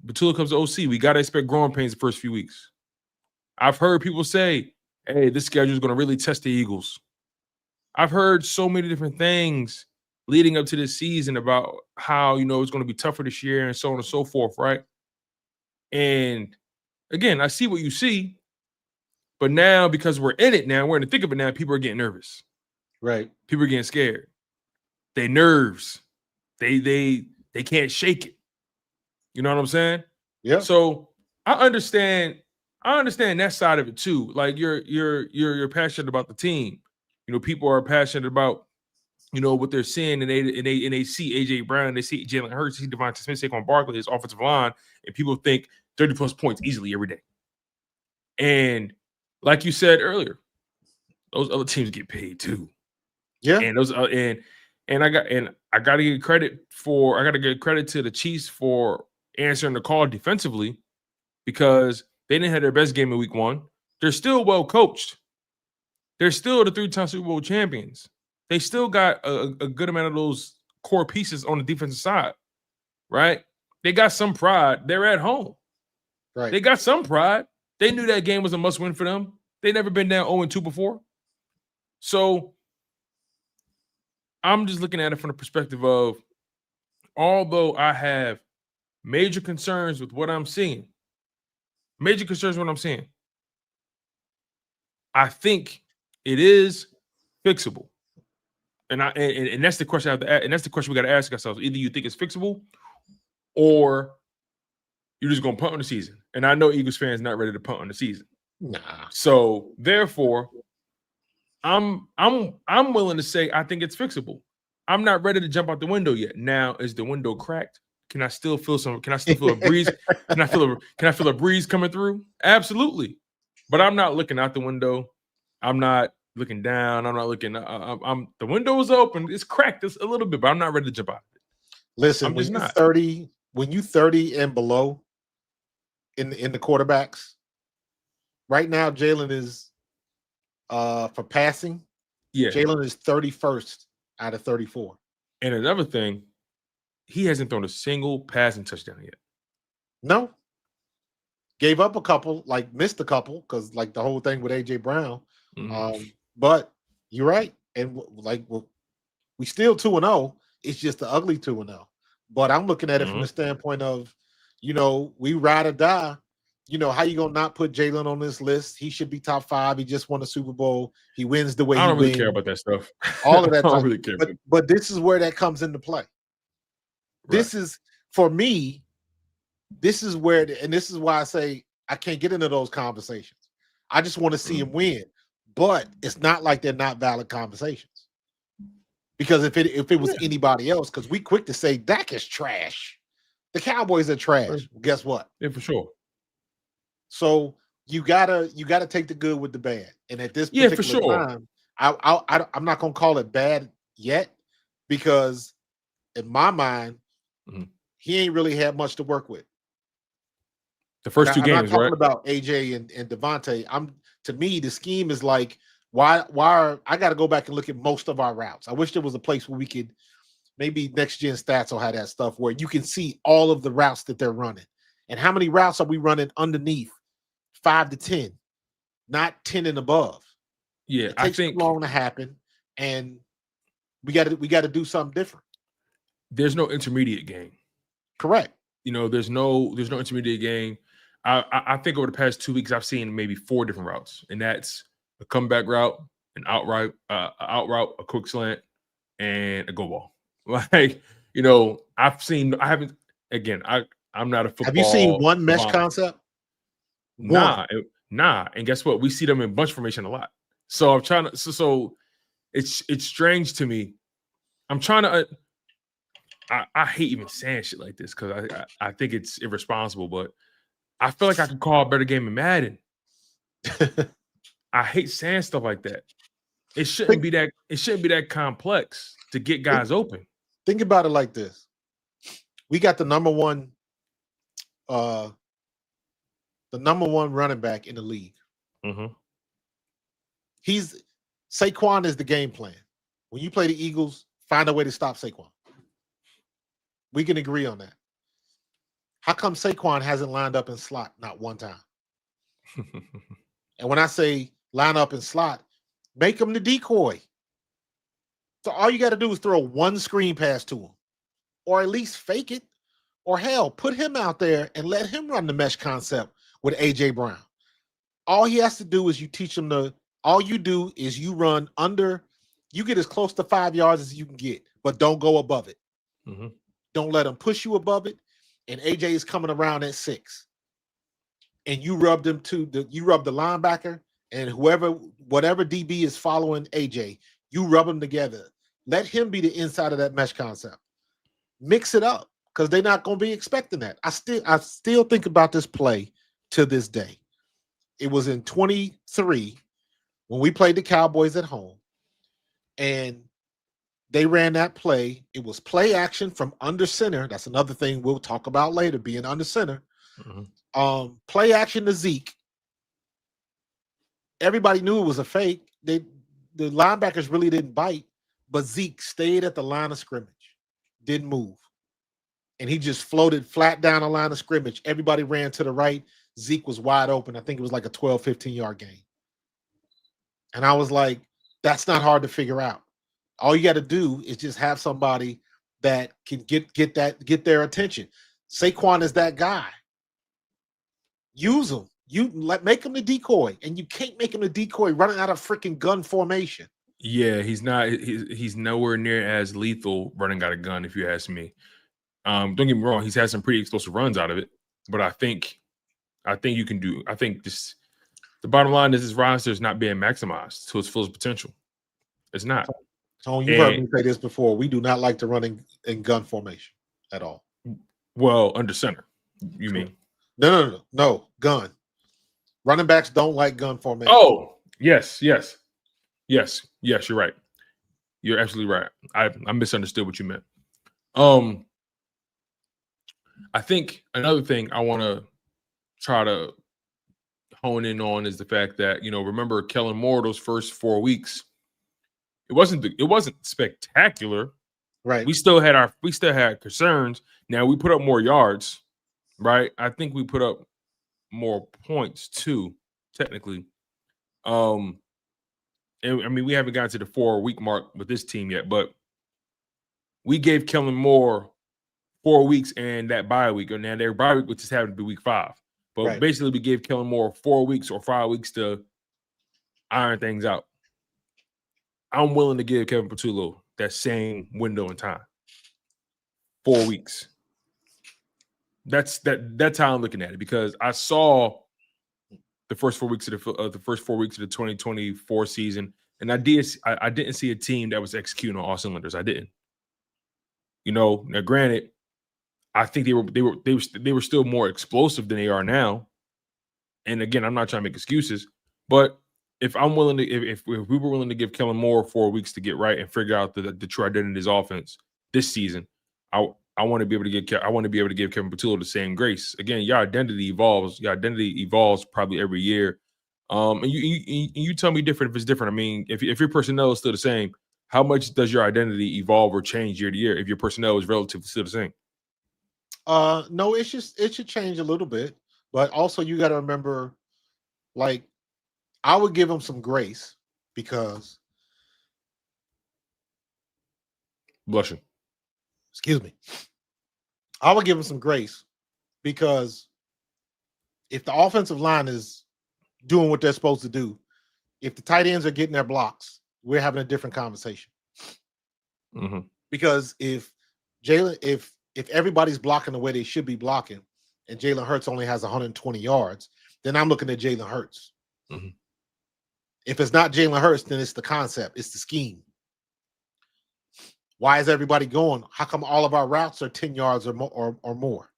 Patullo comes to OC, we gotta expect growing pains the first few weeks." I've heard people say, "Hey, this schedule is gonna really test the Eagles." I've heard so many different things leading up to this season about how it's gonna be tougher this year and so on and so forth, right? And again, I see what you see. But now, because we're in it now, we're in the thick of it now, people are getting nervous. Right. People are getting scared. They nerves. They can't shake it. You know what I'm saying? Yeah. So I understand that side of it too. Like you're passionate about the team. People are passionate about what they're seeing, and they see AJ Brown, they see Jalen Hurts, they see Devontae Smith, Saquon Barkley, his offensive line, and people think 30+ points easily every day. And like you said earlier, those other teams get paid too. Yeah. And those I gotta give credit to the Chiefs for answering the call defensively, because they didn't have their best game in week 1. They're still well coached. They're still the 3-time Super Bowl champions. They still got a good amount of those core pieces on the defensive side, right? They got some pride. They're at home. Right. They got some pride. They knew that game was a must-win for them. They'd never been down 0-2 before. So I'm just looking at it from the perspective of, although I have major concerns with what I'm seeing, I think it is fixable. And that's the question I have to ask, and that's the question we got to ask ourselves. Either you think it's fixable, or you're just gonna punt on the season. And I know Eagles fans not ready to punt on the season. Nah. So therefore, I'm willing to say I think it's fixable. I'm not ready to jump out the window yet. Now, is the window cracked? Can I still feel a breeze? Can I feel a breeze coming through? Absolutely. But I'm not looking out the window. I'm not looking down. I'm not looking. I'm the window is open. It's cracked a little bit, but I'm not ready to jump out. Listen, when you 30 and below in the quarterbacks, right now Jalen is for passing. Yeah, Jalen is 31st out of 34. And another thing, he hasn't thrown a single passing touchdown yet. No. Gave up a couple, like missed a couple, because like the whole thing with AJ Brown. But you're right. And we still 2-0. It's just the ugly 2-0. But I'm looking at it from the standpoint of, we ride or die. How you gonna not put Jalen on this list? He should be top 5. He just won a Super Bowl. He wins the way I don't he really wins. care about that stuff. All of that. I don't really care. But this is where that comes into play. Right. This is, for me, this is where, and this is why I say I can't get into those conversations. I just want to see him win. But it's not like they're not valid conversations. Because if it was anybody else, because we quick to say Dak is trash. The Cowboys are trash. Well, guess what? Yeah, for sure. So you gotta take the good with the bad. And at this particular time, I'm not gonna call it bad yet, because in my mind, he ain't really had much to work with. The first two games, I'm not talking about AJ and Devontae. To me, the scheme is like, why I got to go back and look at most of our routes. I wish there was a place where we could, maybe Next Gen Stats will have that stuff where you can see all of the routes that they're running. And how many routes are we running underneath 5 to 10, not 10 and above? Yeah, I think too long to happen, and we got to do something different. There's no intermediate game. Correct. There's no intermediate game. I think over the past 2 weeks, I've seen maybe 4 different routes, and that's a comeback route, an out route, a quick slant, and a go ball. I'm not a football. Have you seen one mesh concept? Nah. And guess what? We see them in bunch formation a lot. So I'm trying to. So it's strange to me. I'm trying to. I hate even saying shit like this because I think it's irresponsible, but I feel like I can call a better game in Madden. I hate saying stuff like that. It shouldn't be that complex to get guys open. Think about it like this. We got the number one running back in the league. Saquon is the game plan. When you play the Eagles, find a way to stop Saquon. We can agree on that. How come Saquon hasn't lined up in slot not one time? And when I say line up in slot, make him the decoy. So all you got to do is throw one screen pass to him, or at least fake it, or hell, put him out there and let him run the mesh concept with AJ Brown. All he has to do is you teach him all you do is you run under, you get as close to 5 yards as you can get, but don't go above it. Don't let him push you above it. And AJ is coming around at 6. And you rub the linebacker and whatever DB is following AJ, you rub them together. Let him be the inside of that mesh concept. Mix it up, because they're not going to be expecting that. I still think about this play to this day. It was in 23 when we played the Cowboys at home, and they ran that play. It was play action from under center. That's another thing we'll talk about later, being under center. Play action to Zeke. Everybody knew it was a fake. The linebackers really didn't bite, but Zeke stayed at the line of scrimmage, didn't move. And he just floated flat down the line of scrimmage. Everybody ran to the right. Zeke was wide open. I think it was like a 12, 15-yard game. And I was like, that's not hard to figure out. All you got to do is just have somebody that can get their attention. Saquon is that guy. Use him. Make him the decoy, and you can't make him the decoy running out of freaking gun formation. Yeah, he's not. He's nowhere near as lethal running out of gun, if you ask me. Don't get me wrong; he's had some pretty explosive runs out of it, but I think you can do. I think the bottom line is this roster is not being maximized to its fullest potential. It's not. Tone, you've heard me say this before. We do not like to run in gun formation at all. Well, under center, you mean? No, gun. Running backs don't like gun formation. Oh, yes, you're right. You're absolutely right. I misunderstood what you meant. I think another thing I want to try to hone in on is the fact that, remember Kellen Moore, those first 4 weeks, it wasn't spectacular. Right. We still had concerns. Now we put up more yards, right? I think we put up more points too, technically. And I mean, we haven't gotten to the 4-week mark with this team yet, but we gave Kellen Moore 4 weeks and that bye week. And now their bye week, which just happened to be week 5. But basically, we gave Kellen Moore 4 weeks or 5 weeks to iron things out. I'm willing to give Kevin Patullo that same window in time. 4 weeks. That's how I'm looking at it, because I saw the first 4 weeks of the 2024 season, and I didn't see a team that was executing on all cylinders. I didn't. Now granted, I think they were still more explosive than they are now. And again, I'm not trying to make excuses, but if I'm willing to, if we were willing to give Kellen Moore 4 weeks to get right and figure out the true identity of his offense this season, I want to be able to give Kevin Patullo the same grace. Again, your identity evolves. Your identity evolves probably every year. And you tell me different if it's different. I mean, if your personnel is still the same, how much does your identity evolve or change year to year if your personnel is relatively still the same? No, it should change a little bit, but also you got to remember, like, I would give him some grace because, blushing. Excuse me. I would give him some grace because if the offensive line is doing what they're supposed to do, if the tight ends are getting their blocks, we're having a different conversation. Mm-hmm. Because if everybody's blocking the way they should be blocking, and Jalen Hurts only has 120 yards, then I'm looking at Jalen Hurts. Mm-hmm. If it's not Jalen Hurts, then it's the concept, it's the scheme. Why is everybody going? How come all of our routes are 10 yards or more?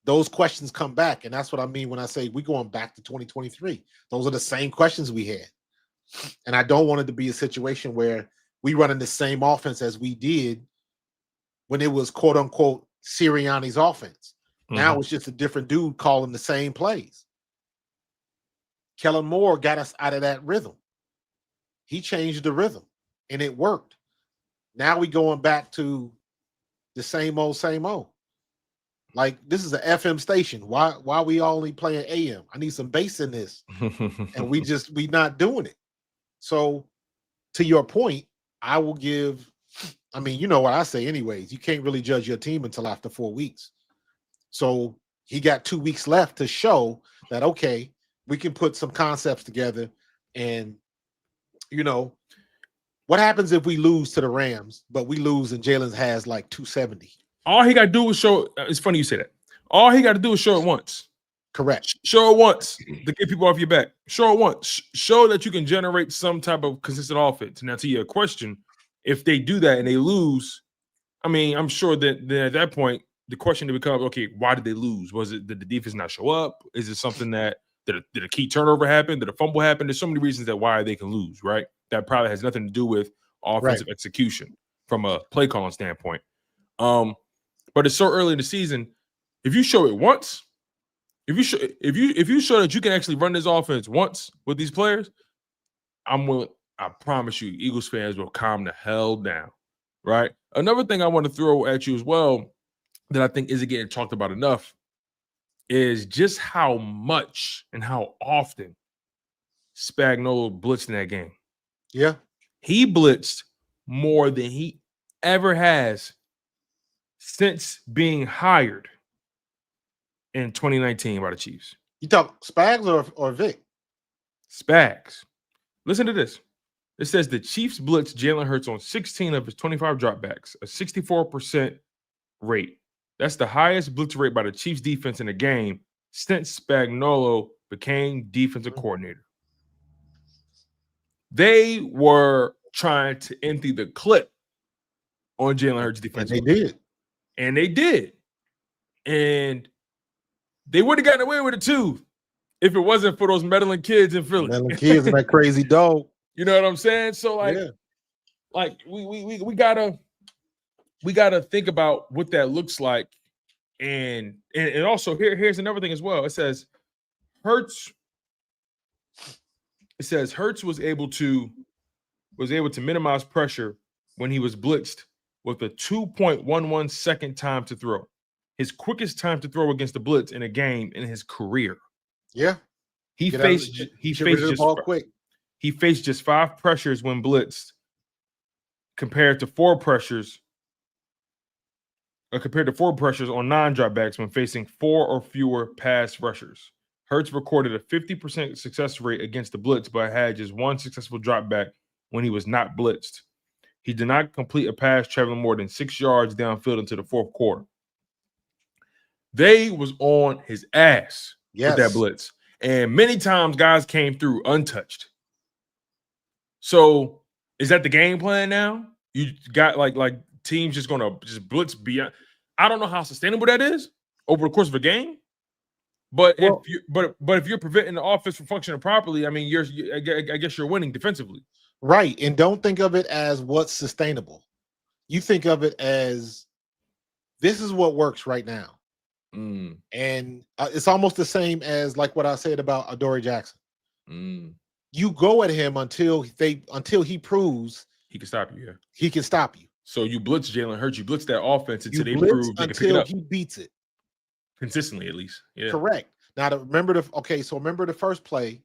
Those questions come back, and that's what I mean when I say we're going back to 2023. Those are the same questions we had. And I don't want it to be a situation where we run in the same offense as we did when it was quote-unquote Sirianni's offense. Mm-hmm. Now it's just a different dude calling the same plays. Kellen Moore got us out of that rhythm. He changed the rhythm, and it worked. Now we going back to the same old. Like, this is an FM station. Why we only playing AM? I need some bass in this. And we not doing it. So to your point, I will give, I mean, you know what I say anyways. You can't really judge your team until after 4 weeks. So he got 2 weeks left to show that, okay, we can put some concepts together. And, what happens if we lose to the Rams, but we lose and Jalen has like 270? All he got to do is show. It's funny you say that. All he got to do is show it once. Correct. Show it once to get people off your back. Show it once. Show that you can generate some type of consistent offense. Now, to your question, if they do that and they lose, I mean, I'm sure that then at that point, the question becomes, okay, why did they lose? Was it did the defense not show up? Is it something that did a key turnover happen? Did a fumble happen? There's so many reasons that why they can lose, right? That probably has nothing to do with offensive execution from a play calling standpoint. But it's so early in the season. If you show it once, if you show that you can actually run this offense once with these players, I'm willing. I promise you, Eagles fans will calm the hell down, right? Another thing I want to throw at you as well that I think isn't getting talked about enough is just how much and how often Spagnuolo blitzed in that game. Yeah. He blitzed more than he ever has since being hired in 2019 by the Chiefs. You talk Spags or Vic? Spags. Listen to this. It says the Chiefs blitz Jalen Hurts on 16 of his 25 dropbacks, a 64% rate. That's the highest blitz rate by the Chiefs defense in a game since Spagnuolo became defensive coordinator. They were trying to empty the clip on Jalen Hurts' defense. And they did. And they did. And they would have gotten away with it too if it wasn't for those meddling kids in Philly. Meddling kids and that crazy dog. You know what I'm saying? So like we gotta think about what that looks like. And also here's another thing as well. It says Hurts was able to minimize pressure when he was blitzed with a 2.11 second time to throw. His quickest time to throw against the blitz in a game in his career. Yeah. He faced just 5 pressures when blitzed compared to 4 pressures on non-dropbacks when facing 4 or fewer pass rushers. Hurts recorded a 50% success rate against the blitz, but had just 1 successful dropback when he was not blitzed. He did not complete a pass traveling more than 6 yards downfield into the fourth quarter. They was on his ass with that blitz. And many times guys came through untouched. So is that the game plan now? You got like teams just gonna just blitz beyond. I don't know how sustainable that is over the course of a game. But if you're preventing the offense from functioning properly, I mean, I guess you're winning defensively. Right. And don't think of it as what's sustainable. You think of it as this is what works right now. And it's almost the same as like what I said about Adoree Jackson. You go at him until he proves he can stop you. Yeah, he can stop you. So you blitz Jalen Hurts, you blitz that offense until they prove they can pick it up. He beats it consistently, at least. Yeah, correct. Now remember the first play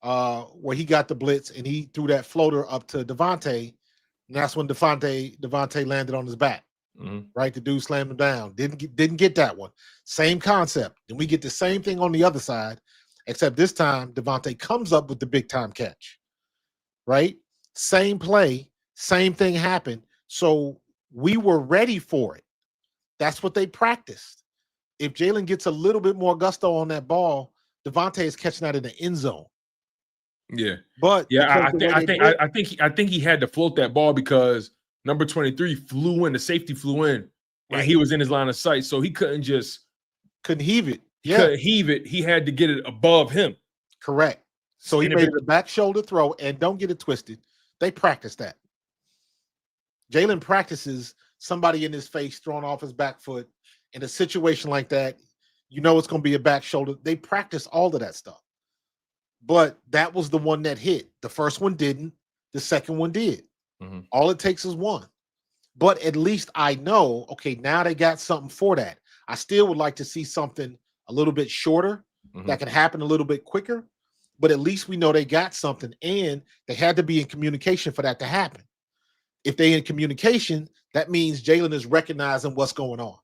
where he got the blitz and he threw that floater up to Devontae, and that's when Devontae landed on his back. Right, the dude slammed him down. Didn't get that one. Same concept. And we get the same thing on the other side, except this time Devontae comes up with the big time catch. Right, same play, same thing happened. So we were ready for it. That's what they practiced. If Jalen gets a little bit more gusto on that ball, Devontae is catching that in the end zone. Yeah, but yeah, I think he had to float that ball because number 23 flew in, the safety flew in, and he was in his line of sight, so he couldn't heave it. Couldn't heave it. He had to get it above him. Correct. So he made a back shoulder throw, and don't get it twisted. They practice that. Jalen practices somebody in his face throwing off his back foot in a situation like that. You know it's going to be a back shoulder. They practice all of that stuff. But that was the one that hit. The first one didn't. The second one did. All it takes is one. But at least I know, okay, now they got something for that. I still would like to see something a little bit shorter that can happen a little bit quicker. But at least we know they got something, and they had to be in communication for that to happen. If they're in communication, that means Jalen is recognizing what's going on.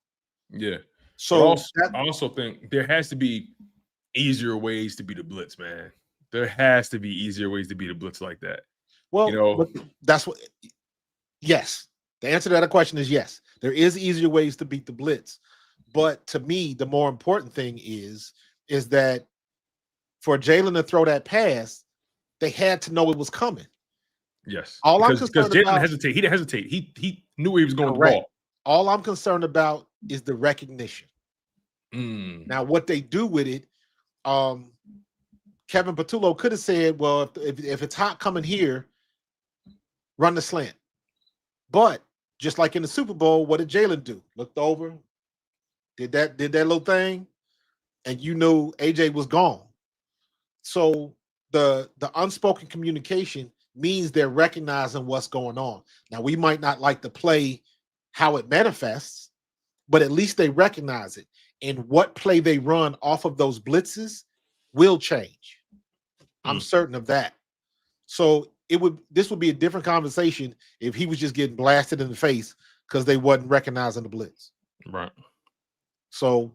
Yeah. So I also think there has to be easier ways to beat a blitz, man. There has to be easier ways to beat a blitz like that. Well, that's what. Yes, the answer to that question is yes. There is easier ways to beat the blitz, but to me, the more important thing is that for Jalen to throw that pass, they had to know it was coming. Yes, because Jalen didn't hesitate. He didn't hesitate. He knew where he was going with the ball. All I'm concerned about is the recognition. Now, what they do with it, Kevin Patullo could have said, "Well, if it's hot coming here, run the slant." But just like in the Super Bowl, what did Jalen do? Looked over, did that little thing, and you knew AJ was gone. So the unspoken communication means they're recognizing what's going on. Now, we might not like the play, how it manifests, but at least they recognize it. And what play they run off of those blitzes will change. I'm certain of that. So this would be a different conversation if he was just getting blasted in the face because they wasn't recognizing the blitz. Right. So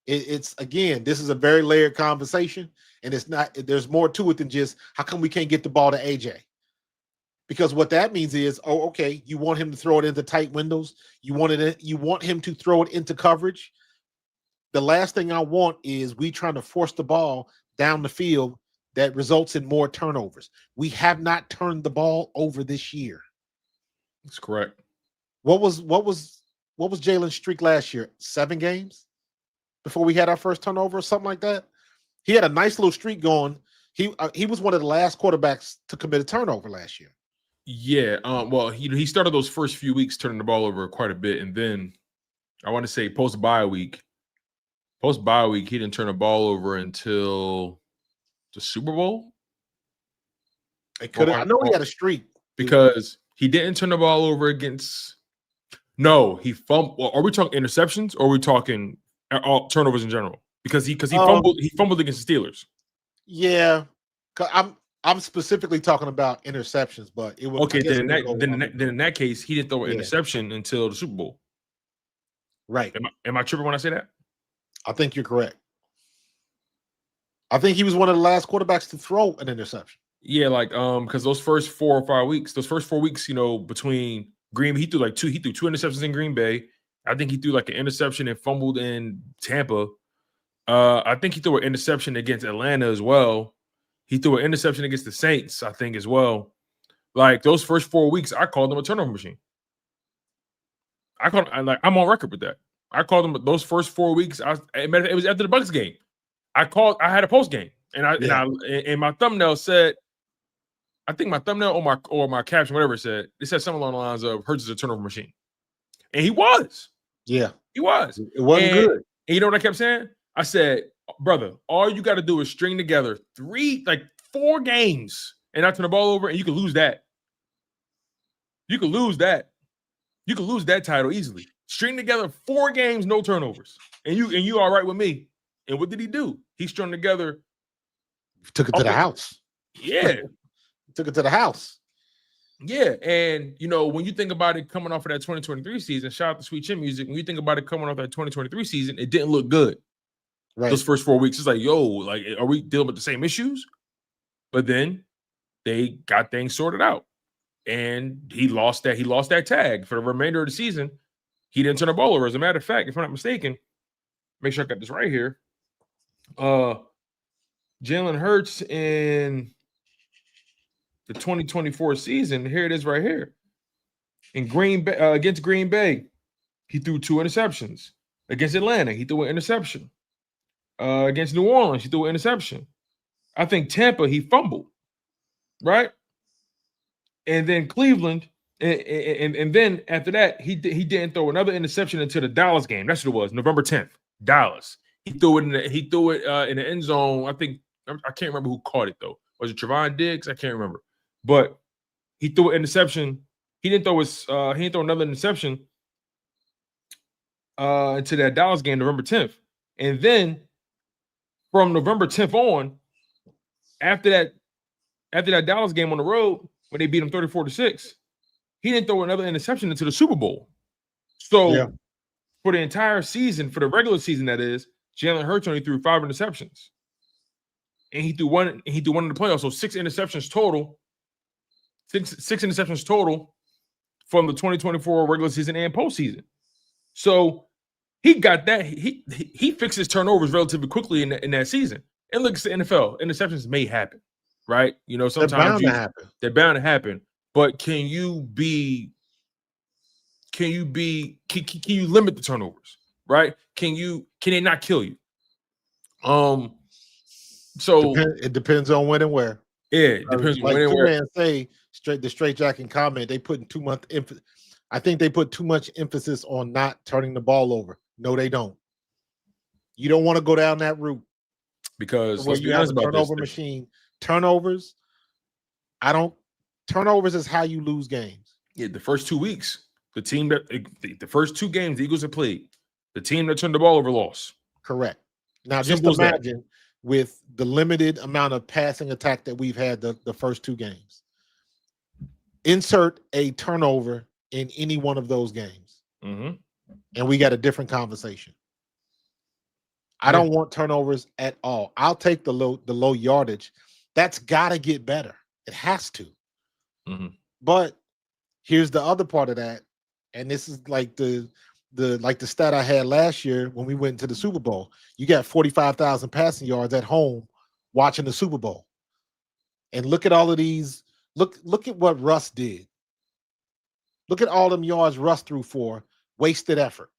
it's again, this is a very layered conversation, and it's not. There's more to it than just how come we can't get the ball to AJ. Because what that means is, oh, okay, you want him to throw it into tight windows. You want him to throw it into coverage. The last thing I want is we trying to force the ball down the field that results in more turnovers. We have not turned the ball over this year. That's correct. What was Jalen's streak last year? 7 games before we had our first turnover or something like that. He had a nice little streak going. He was one of the last quarterbacks to commit a turnover last year. Yeah. Well, he started those first few weeks turning the ball over quite a bit, and then I want to say post bye week, he didn't turn the ball over until the Super Bowl. I know he had a streak because he didn't turn the ball over against. No, he fumbled. Well, are we talking interceptions or are we talking all turnovers in general? Because he fumbled against the Steelers. Yeah, I'm specifically talking about interceptions, but it was okay. Then in that case, he didn't throw an interception until the Super Bowl. Right? Am I tripping when I say that? I think you're correct. I think he was one of the last quarterbacks to throw an interception. Yeah, like because those first 4 or 5 weeks, between Green, he threw two interceptions in Green Bay. I think he threw like an interception and fumbled in Tampa. I think he threw an interception against Atlanta as well. He threw an interception against the Saints, I think, as well. Like those first 4 weeks, I called him a turnover machine. I'm on record with that. I called him those first 4 weeks. It was after the Bucs game. I had a post game, and my thumbnail said, I think my thumbnail or my caption, whatever it said something along the lines of Hurts is a turnover machine, and he was. Yeah, he was. It wasn't good. And you know what I kept saying? I said, brother, all you got to do is string together 4 games and not turn the ball over, and you can lose that. You can lose that. You can lose that title easily. String together 4 games, no turnovers, and you all right with me. And what did he do? He strung together. Took it to the house. Yeah. Took it to the house. Yeah. And, when you think about it coming off of that 2023 season, shout out to Sweet Chin Music. When you think about it coming off that 2023 season, it didn't look good. Right. Those first 4 weeks, it's like, are we dealing with the same issues? But then they got things sorted out. And he lost that tag for the remainder of the season. He didn't turn the ball over. As a matter of fact, if I'm not mistaken, make sure I got this right here. Jalen Hurts in the 2024 season, here it is right here. In Green Bay, against Green Bay, he threw 2 interceptions. Against Atlanta, he threw an interception. Against New Orleans, he threw an interception. I think Tampa, he fumbled, right? And then Cleveland, and then after that, he didn't throw another interception until the Dallas game. That's what it was, November 10th, Dallas. He threw it in the end zone. I can't remember who caught it though. Was it Trevon Diggs? I can't remember. But he threw an interception. He didn't throw another interception into that Dallas game, November 10th. And then from November 10th on, after that Dallas game on the road, when they beat him 34-6, he didn't throw another interception into the Super Bowl. So for the entire season, for the regular season, that is, Jalen Hurts only threw 5 interceptions. And he threw one in the playoffs. So 6 interceptions total. Six interceptions total from the 2024 regular season and postseason. So he got that. He fixed his turnovers relatively quickly in that season. And look, it's the NFL. Interceptions may happen, right? Sometimes they're bound to happen. But can you limit the turnovers, right? Can they not kill you? So it depends on when and where. Yeah, it depends on when and where. Say the straight jacking comment, they put too much emphasis. I think they put too much emphasis on not turning the ball over. No, they don't. You don't want to go down that route because let's be honest about turnover machine. Turnovers. Turnovers is how you lose games. Yeah, the first 2 weeks, the first 2 games the Eagles have played, the team that turned the ball over lost. Correct. Now, just imagine with the limited amount of passing attack that we've had the first 2 games. Insert a turnover in any one of those games, and we got a different conversation. I don't want turnovers at all. I'll take the low yardage. That's got to get better. It has to. But here's the other part of that, and this is like the stat I had last year when we went to the Super Bowl. You got 45,000 passing yards at home watching the Super Bowl. And look at all of these. Look at what Russ did. Look at all them yards Russ threw for wasted effort.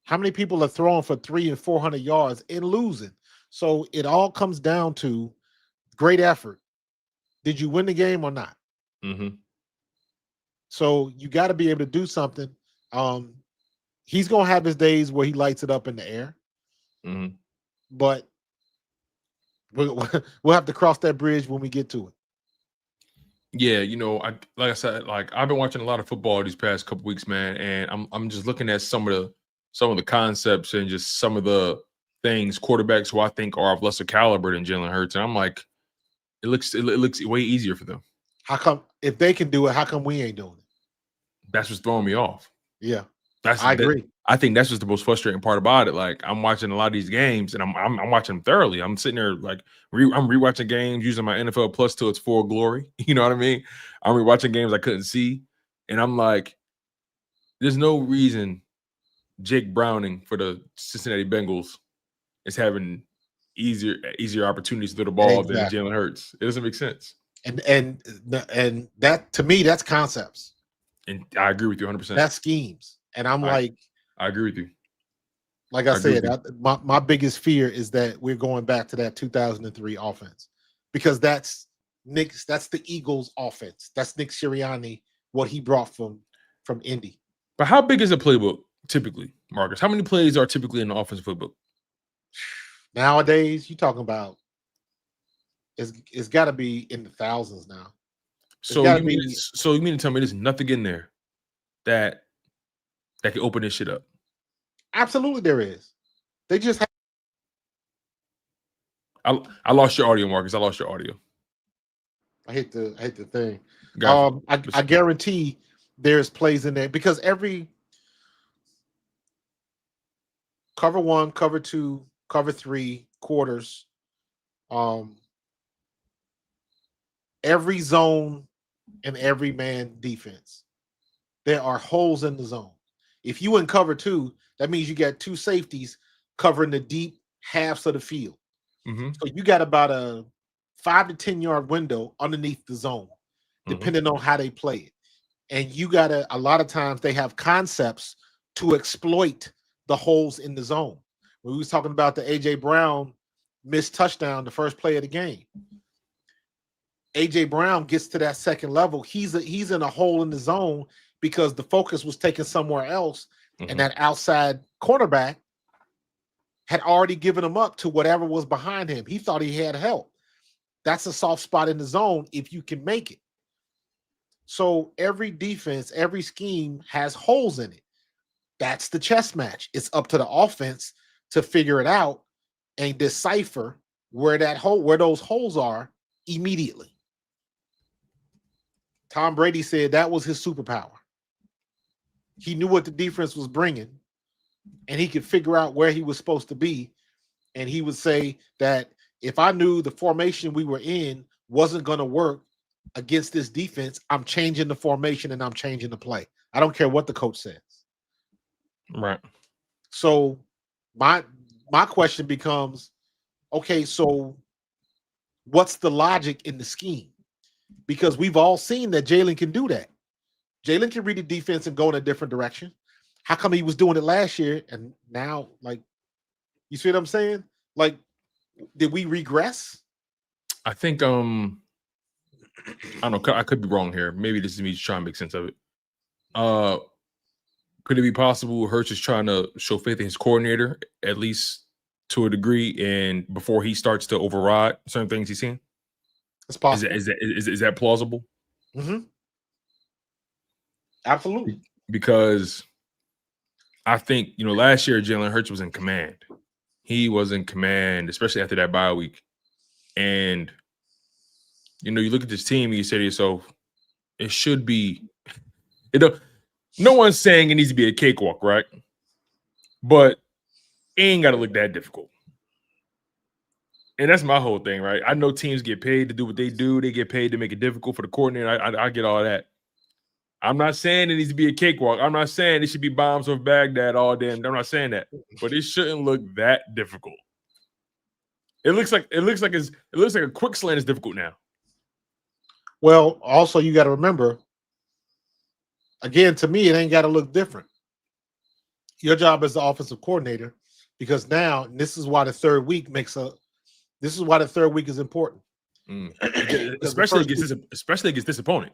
How many people are throwing for 300 and 400 yards and losing? So it all comes down to great effort. Did you win the game or not? So you got to be able to do something. He's going to have his days where he lights it up in the air. But we'll have to cross that bridge when we get to it. Yeah, like I said, like I've been watching a lot of football these past couple weeks, man, and I'm just looking at some of the concepts and just some of the things quarterbacks who I think are of lesser caliber than Jalen Hurts, and I'm like, it looks way easier for them. How come if they can do it? How come we ain't doing it? That's what's throwing me off. Yeah, I agree. I think that's just the most frustrating part about it. Like I'm watching a lot of these games, and I'm watching them thoroughly. I'm sitting there like I'm rewatching games using my NFL Plus till it's full glory. You know what I mean? I'm rewatching games I couldn't see, and I'm like, there's no reason Jake Browning for the Cincinnati Bengals is having easier opportunities to throw the ball than Jalen Hurts. It doesn't make sense. And that to me, that's concepts. And I agree with you 100%. That's schemes. And I agree with you. Like I said, my biggest fear is that we're going back to that 2003 offense because that's the Eagles offense. That's Nick Sirianni, what he brought from Indy. But how big is a playbook typically, Marcus? How many plays are typically in the offensive playbook? Nowadays, you talking about it's got to be in the thousands now. So you mean to tell me there's nothing in there that can open this shit up? Absolutely, there is. They just I lost your audio, Marcus. I lost your audio. I hit the thing. I guarantee there's plays in there because every cover 1, cover 2, cover 3 quarters, every zone and every man defense, there are holes in the zone. If you in cover 2, that means you got 2 safeties covering the deep halves of the field. So you got about a 5 to 10 yard window underneath the zone, depending on how they play it. And you got a lot of times they have concepts to exploit the holes in the zone. When we was talking about the A.J. Brown missed touchdown, the first play of the game, A.J. Brown gets to that second level. He's in a hole in the zone because the focus was taken somewhere else, and that outside cornerback had already given him up to whatever was behind him. He thought he had help. That's a soft spot in the zone if you can make it. So every defense, every scheme has holes in it. That's the chess match. It's up to the offense to figure it out and decipher where those holes are immediately. Tom Brady said that was his superpower. He knew what the defense was bringing, and he could figure out where he was supposed to be. And he would say that if I knew the formation we were in wasn't going to work against this defense, I'm changing the formation and I'm changing the play. I don't care what the coach says. Right. So my question becomes, okay, so what's the logic in the scheme? Because we've all seen that Jalen can do that. Jalen can read the defense and go in a different direction. How come he was doing it last year and now, like, you see what I'm saying? Like, did we regress? I think, I don't know. I could be wrong here. Maybe this is me just trying to make sense of it. Could it be possible Hurts is trying to show faith in his coordinator, at least to a degree, and before he starts to override certain things he's seen? It's possible. Is that plausible? Mm-hmm. Absolutely. Because I think, last year Jalen Hurts was in command. He was in command, especially after that bye week. And, you look at this team and you say to yourself, it should be. No one's saying it needs to be a cakewalk, right? But it ain't got to look that difficult. And that's my whole thing, right? I know teams get paid to do what they do. They get paid to make it difficult for the coordinator. I get all that. I'm not saying it needs to be a cakewalk. I'm not saying it should be bombs over Baghdad all day. I'm not saying that. But it shouldn't look that difficult. It looks like a quick slant is difficult now. Well, also you got to remember, again, to me, it ain't got to look different. Your job as the offensive coordinator, because now this is why the third week is important. Especially against this opponent.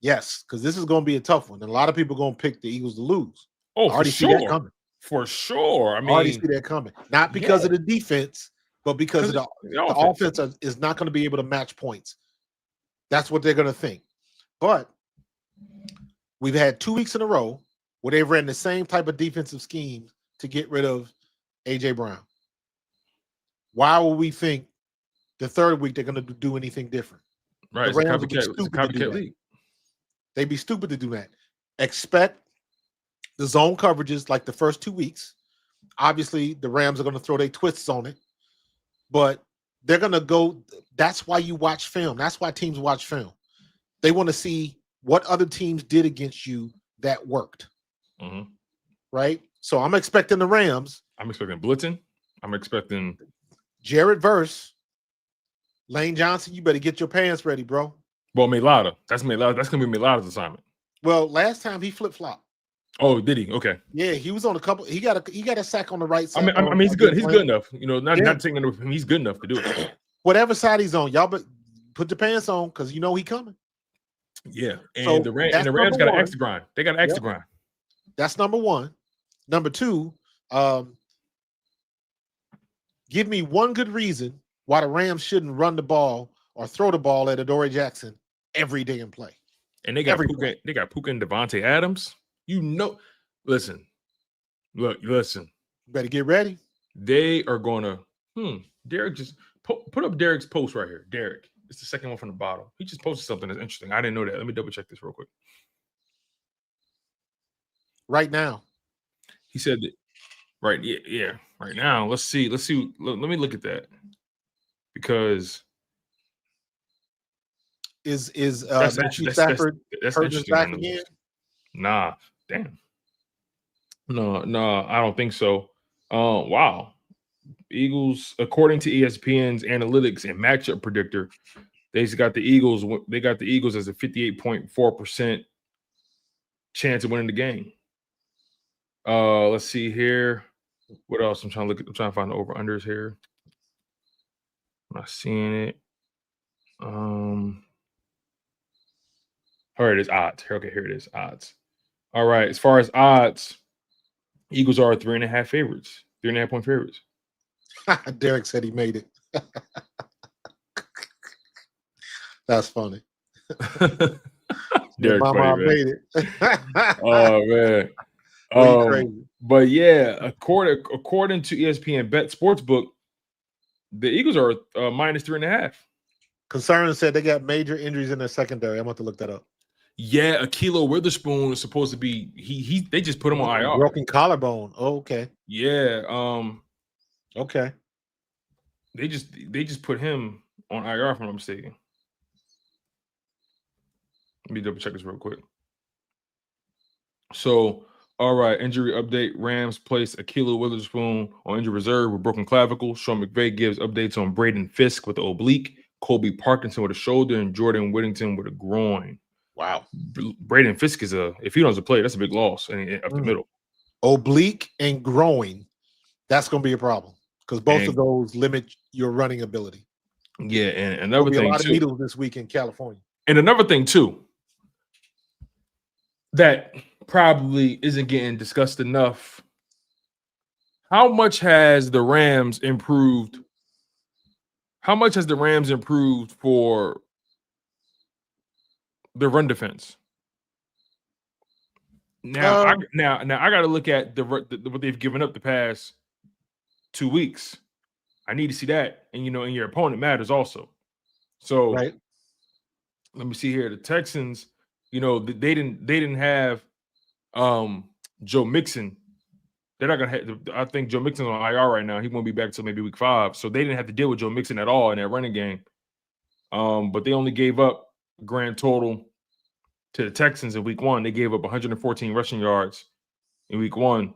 Yes, because this is going to be a tough one. And a lot of people are going to pick the Eagles to lose. Oh, I already see that coming. For sure. I mean, I already see that coming. Not because of the defense, but because the offense is not going to be able to match points. That's what they're going to think. But we've had 2 weeks in a row where they've ran the same type of defensive scheme to get rid of A.J. Brown. Why would we think the third week they're going to do anything different? Right. The Rams would be stupid to do that. They'd be stupid to do that. Expect the zone coverages like the first 2 weeks. Obviously, the Rams are going to throw their twists on it, but they're going to go. That's why you watch film. That's why teams watch film. They want to see what other teams did against you that worked. Mm-hmm. Right? So I'm expecting the Rams. I'm expecting blitzing. I'm expecting Jared Verse. Lane Johnson, you better get your pants ready, bro. Well, Mailata. That's going to be Mailata's assignment. Well, last time he flip-flopped. Oh, did he? Okay. Yeah, he was on a couple. He got a sack on the right side. I mean, he's good. He's good enough. Not taking it away from him. He's good enough to do it. Whatever side he's on, y'all put your pants on because you know he coming. Yeah, and So the Rams got an extra grind. They got an extra grind. That's number one. Number two, give me one good reason why the Rams shouldn't run the ball or throw the ball at Adoree Jackson every day in play. And they got Puka and Devontae Adams. Listen. You better get ready. They are going to, Derek just put up Derek's post right here. Derek, it's the second one from the bottom. He just posted something that's interesting. I didn't know that. Let me double check this real quick. Right now. He said that, right. Yeah. Right now. Let's see. Let me look at that. Because is Matthew Stafford hurt his back again? Nah, damn. No, I don't think so. Wow. Eagles, according to ESPN's analytics and matchup predictor, they got the Eagles as a 58.4% chance of winning the game. Let's see here. What else? I'm trying to find the over-unders here. I'm not seeing it. All right, it's odds. Okay, here it is. Odds. All right. As far as odds, Eagles are 3.5 favorites. 3.5 point favorites. Derek said he made it. That's funny. Derek Mama funny, made it. Oh man. Crazy. But yeah, according to ESPN Bet Sportsbook, the Eagles are minus 3.5. Concern said they got major injuries in their secondary. I'm going to look that up. Yeah, Ahkello Witherspoon is supposed to be. They just put him on IR. Broken collarbone. Oh, okay. Yeah. Okay. They just put him on IR, if I'm not mistaken. Let me double check this real quick. So, all right, injury update. Rams place Ahkello Witherspoon on injury reserve with broken clavicle. Sean McVay gives updates on Braden Fisk with the oblique, Colby Parkinson with a shoulder, and Jordan Whittington with a groin. Wow. Braden Fisk if he doesn't play, that's a big loss up the middle. Oblique and groin, that's going to be a problem because both of those limit your running ability. Yeah, and another thing, a lot of needles this week in California. And another thing, too, that probably isn't getting discussed enough. How much has the Rams improved? How much has the Rams improved for the run defense? Now, I got to look at what they've given up the past 2 weeks. I need to see that, and and your opponent matters also. So, right. Let me see here. The Texans they didn't have Joe Mixon. They're not gonna have. I think Joe Mixon's on IR right now. He won't be back until maybe week 5. So they didn't have to deal with Joe Mixon at all in that running game. But they only gave up a grand total to the Texans in week 1. They gave up 114 rushing yards in week 1.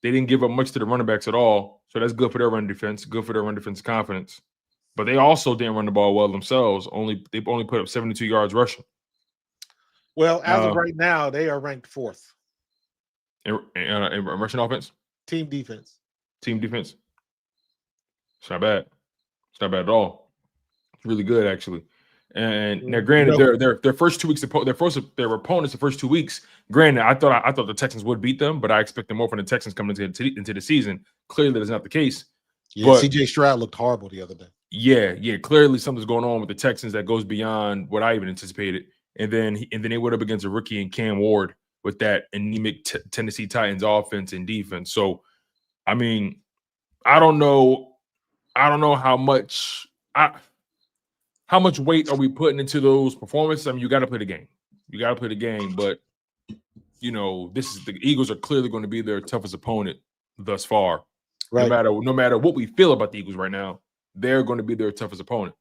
They didn't give up much to the running backs at all. So that's good for their run defense, good for their run defense confidence. But they also didn't run the ball well themselves. They only put up 72 yards rushing. Well, as of right now, they are ranked 4th. In rushing offense? Team defense. It's not bad. It's not bad at all. It's really good, actually. And now, granted, their first 2 weeks, their opponents the first 2 weeks. Granted, I thought the Texans would beat them, but I expected more from the Texans coming into the season. Clearly, that's not the case. Yeah, but CJ Stroud looked horrible the other day. Yeah. Clearly, something's going on with the Texans that goes beyond what I even anticipated. And then they went up against a rookie in Cam Ward with that anemic Tennessee Titans offense and defense. So, I mean, I don't know how much weight are we putting into those performances. I mean, you got to play the game. But the Eagles are clearly going to be their toughest opponent thus far. Right. No matter what we feel about the Eagles right now, they're going to be their toughest opponent.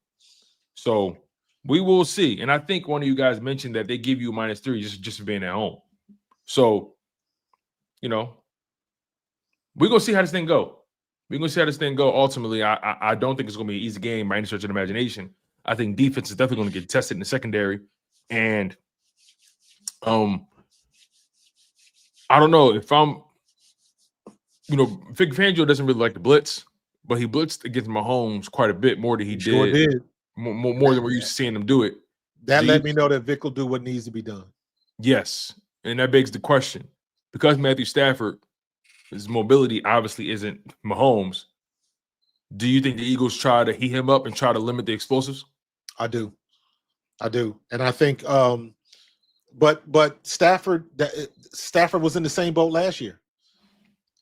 So we will see. And I think one of you guys mentioned that they give you -3 just for being at home. So, we're going to see how this thing go. Ultimately, I don't think it's going to be an easy game by any stretch of the imagination. I think defense is definitely going to get tested in the secondary. And I don't know if Vic Fangio doesn't really like the blitz, but he blitzed against Mahomes quite a bit more than he did. More than we're used to seeing him do it. That let me know that Vic will do what needs to be done. Yes. And that begs the question, because Matthew Stafford, his mobility obviously isn't Mahomes, do you think the Eagles try to heat him up and try to limit the explosives? I do. And I think but Stafford was in the same boat last year.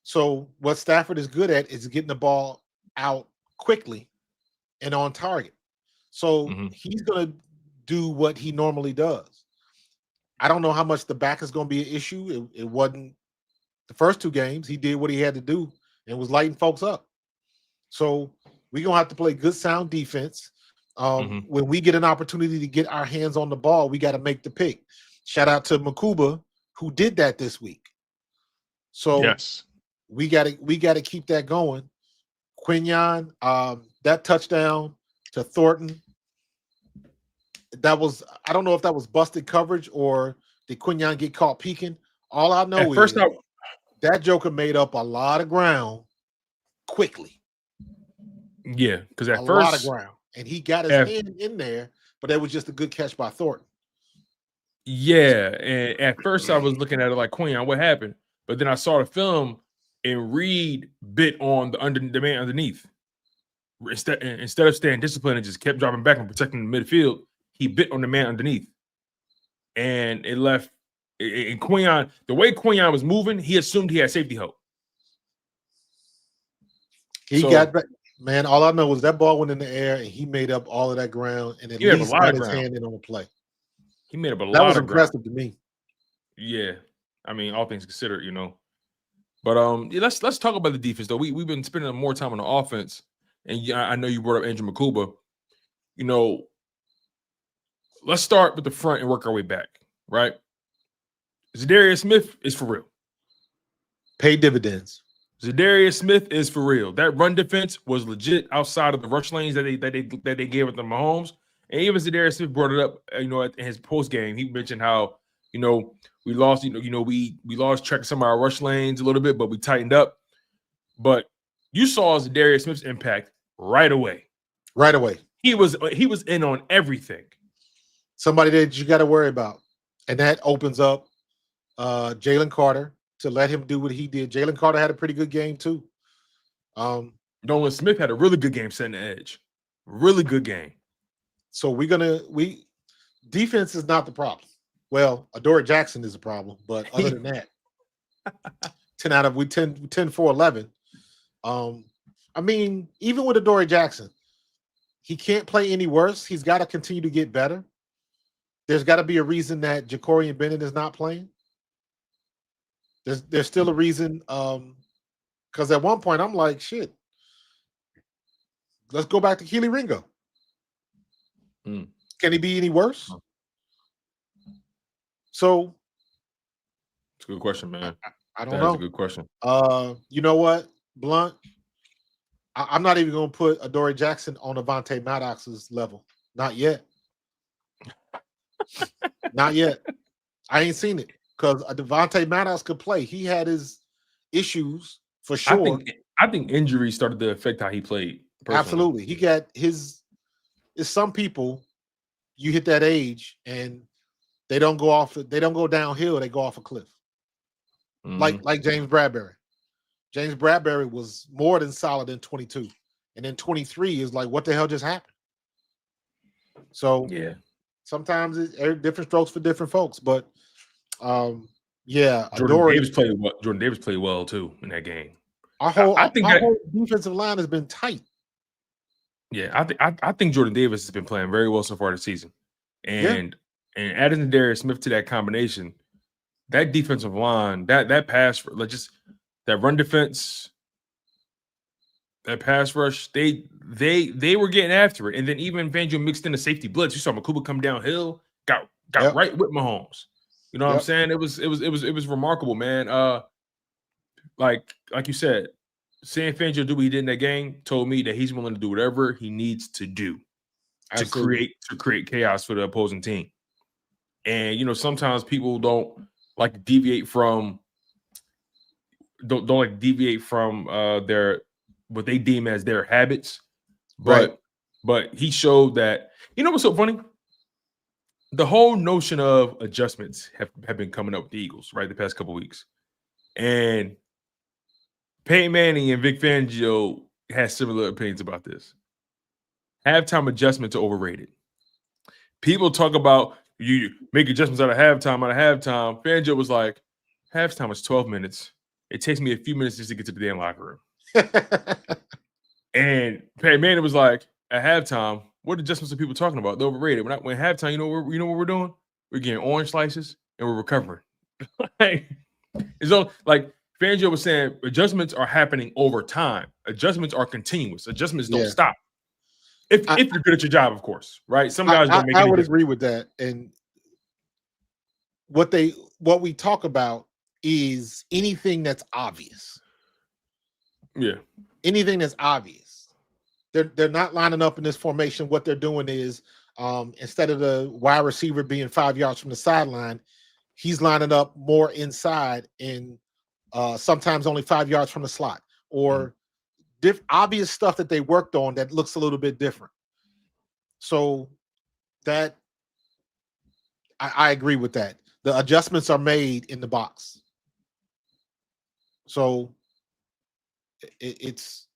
So what Stafford is good at is getting the ball out quickly and on target. So he's going to do what he normally does. I don't know how much the back is going to be an issue. It wasn't the first 2 games. He did what he had to do and was lighting folks up. So we're going to have to play good, sound defense. When we get an opportunity to get our hands on the ball, we got to make the pick. Shout out to Makuba, who did that this week. So yes, we got to keep that going. Quinyon, that touchdown to Thornton, I don't know if that was busted coverage or did Quinyon get caught peeking. All I know is that joker made up a lot of ground quickly. Yeah, because a lot of ground. And he got his hand in there, but that was just a good catch by Thornton. Yeah, and at first I was looking at it like, Quinyon, what happened? But then I saw the film and Reed bit on the man underneath. Instead of staying disciplined and just kept dropping back and protecting the midfield, he bit on the man underneath. And it left and Quinyon, the way Quinyon was moving, he assumed he had safety help. He got back. Man, all I know was that ball went in the air and he made up all of that ground and at least got his hand in on the play. He made up a lot of ground. That was impressive to me. Yeah. I mean, all things considered, But let's talk about the defense, though. We've been spending more time on the offense. And I know you brought up Andrew Makuba. Let's start with the front and work our way back, right? Za'Darius Smith is for real. Paid dividends. Za'Darius Smith is for real. That run defense was legit outside of the rush lanes that they gave at the Mahomes. And even Za'Darius Smith brought it up, in his post game. He mentioned how, we lost, we lost track of some of our rush lanes a little bit, but we tightened up. But you saw Za'Darius Smith's impact right away. Right away. He was in on everything. Somebody that you got to worry about. And that opens up Jalen Carter to let him do what he did. Jalen Carter had a pretty good game too. Nolan Smith had a really good game setting the edge. Really good game. So defense is not the problem. Well, Adoree Jackson is a problem, but other than that, 10 for 11. I mean, even with Adoree Jackson, he can't play any worse. He's got to continue to get better. there's got to be a reason that Ja'Cory Bennett is not playing. There's still a reason. Because at one point I'm like, shit, let's go back to Keely Ringo. Can he be any worse? So it's a good question, man. I don't know. That's a good question. You know what, Blunt? I'm not even going to put Adoree Jackson on Avonte Maddox's level. Not yet. Not yet. I ain't seen it because Devontae Maddox could play. He had his issues for sure. I think injuries started to affect how he played. Personally. Absolutely. He got his. It's some people. You hit that age and they don't go off. They don't go downhill. They go off a cliff. Like James Bradbury. James Bradbury was more than solid in 22, and then 23 is like, what the hell just happened? So yeah, sometimes it's different strokes for different folks, but yeah, Jordan Davis played well too in that game. Our whole defensive line has been tight. Yeah, I think Jordan Davis has been playing very well so far this season, and adding Za'Darius Smith to that combination, that defensive line, that pass, like just that run defense, that pass rush, they were getting after it, and then even Fangio mixed in the safety blitz. You saw Makuba come downhill, got right with Mahomes. You know what I'm saying? It was remarkable, man. Like you said, seeing Fangio do what he did in that game told me that he's willing to do whatever he needs to do to create chaos for the opposing team. And you know, sometimes people don't like to deviate from their what they deem as their habits. But he showed that, you know what's so funny? The whole notion of adjustments have been coming up with the Eagles, right, the past couple of weeks. And Peyton Manning and Vic Fangio had similar opinions about this. Halftime adjustments are overrated. People talk about you make adjustments out of halftime. Fangio was like, halftime is 12 minutes. It takes me a few minutes just to get to the damn locker room. And Peyton Manning was like, at halftime, what adjustments are people talking about? They're overrated. When halftime, you know what we're doing? We're getting orange slices and we're recovering. It's all like Fangio was saying, adjustments are happening over time. Adjustments are continuous. Adjustments don't stop. If you're good at your job, of course, right? Some guys don't make I would agree with that. And what we talk about is anything that's obvious. Yeah. Anything that's obvious. They're not lining up in this formation. What they're doing is instead of the wide receiver being 5 yards from the sideline, he's lining up more inside and sometimes only 5 yards from the slot, or obvious stuff that they worked on that looks a little bit different. So that I agree with that. The adjustments are made in the box. So it's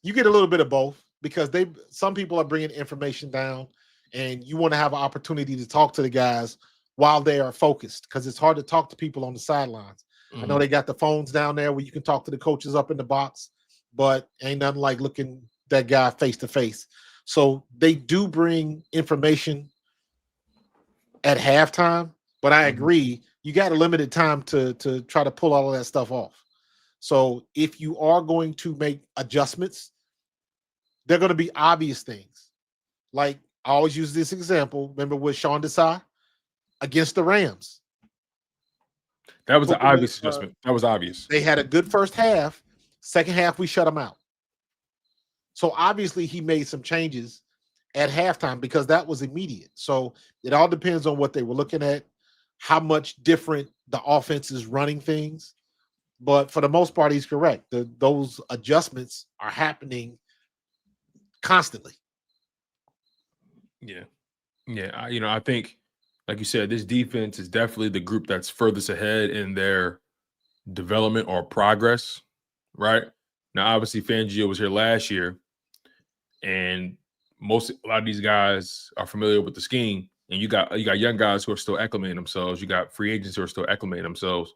you get a little bit of both because some people are bringing information down, and you want to have an opportunity to talk to the guys while they are focused, because it's hard to talk to people on the sidelines. I know they got the phones down there where you can talk to the coaches up in the box, but ain't nothing like looking that guy face to face. So they do bring information at halftime, but I agree, you got a limited time to try to pull all of that stuff off. So if you are going to make adjustments, they're going to be obvious things. Like I always use this example. Remember with Sean Desai against the Rams? That was an obvious adjustment. That was obvious. They had a good first half. Second half, we shut them out. So obviously he made some changes at halftime because that was immediate. So it all depends on what they were looking at, how much different the offense is running things. But for the most part, he's correct. Those adjustments are happening constantly. Yeah. I think, like you said, this defense is definitely the group that's furthest ahead in their development or progress, right? Now, obviously, Fangio was here last year, and a lot of these guys are familiar with the scheme, and you got young guys who are still acclimating themselves. You got free agents who are still acclimating themselves.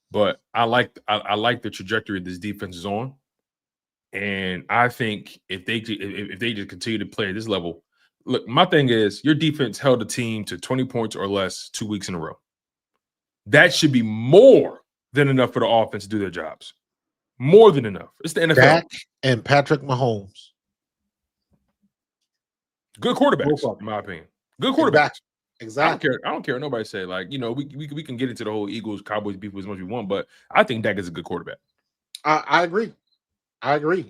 But I like the trajectory this defense is on, and I think if they just continue to play at this level, Look, my thing is your defense held the team to 20 points or less 2 weeks in a row. That should be more than enough for the offense to do their jobs. More than enough. It's the NFL. Dak and Patrick Mahomes. Good quarterbacks, in my opinion. Good quarterbacks. Exactly. I don't care what nobody say. Like, we can get into the whole Eagles Cowboys beef as much as we want, but I think Dak is a good quarterback. I agree.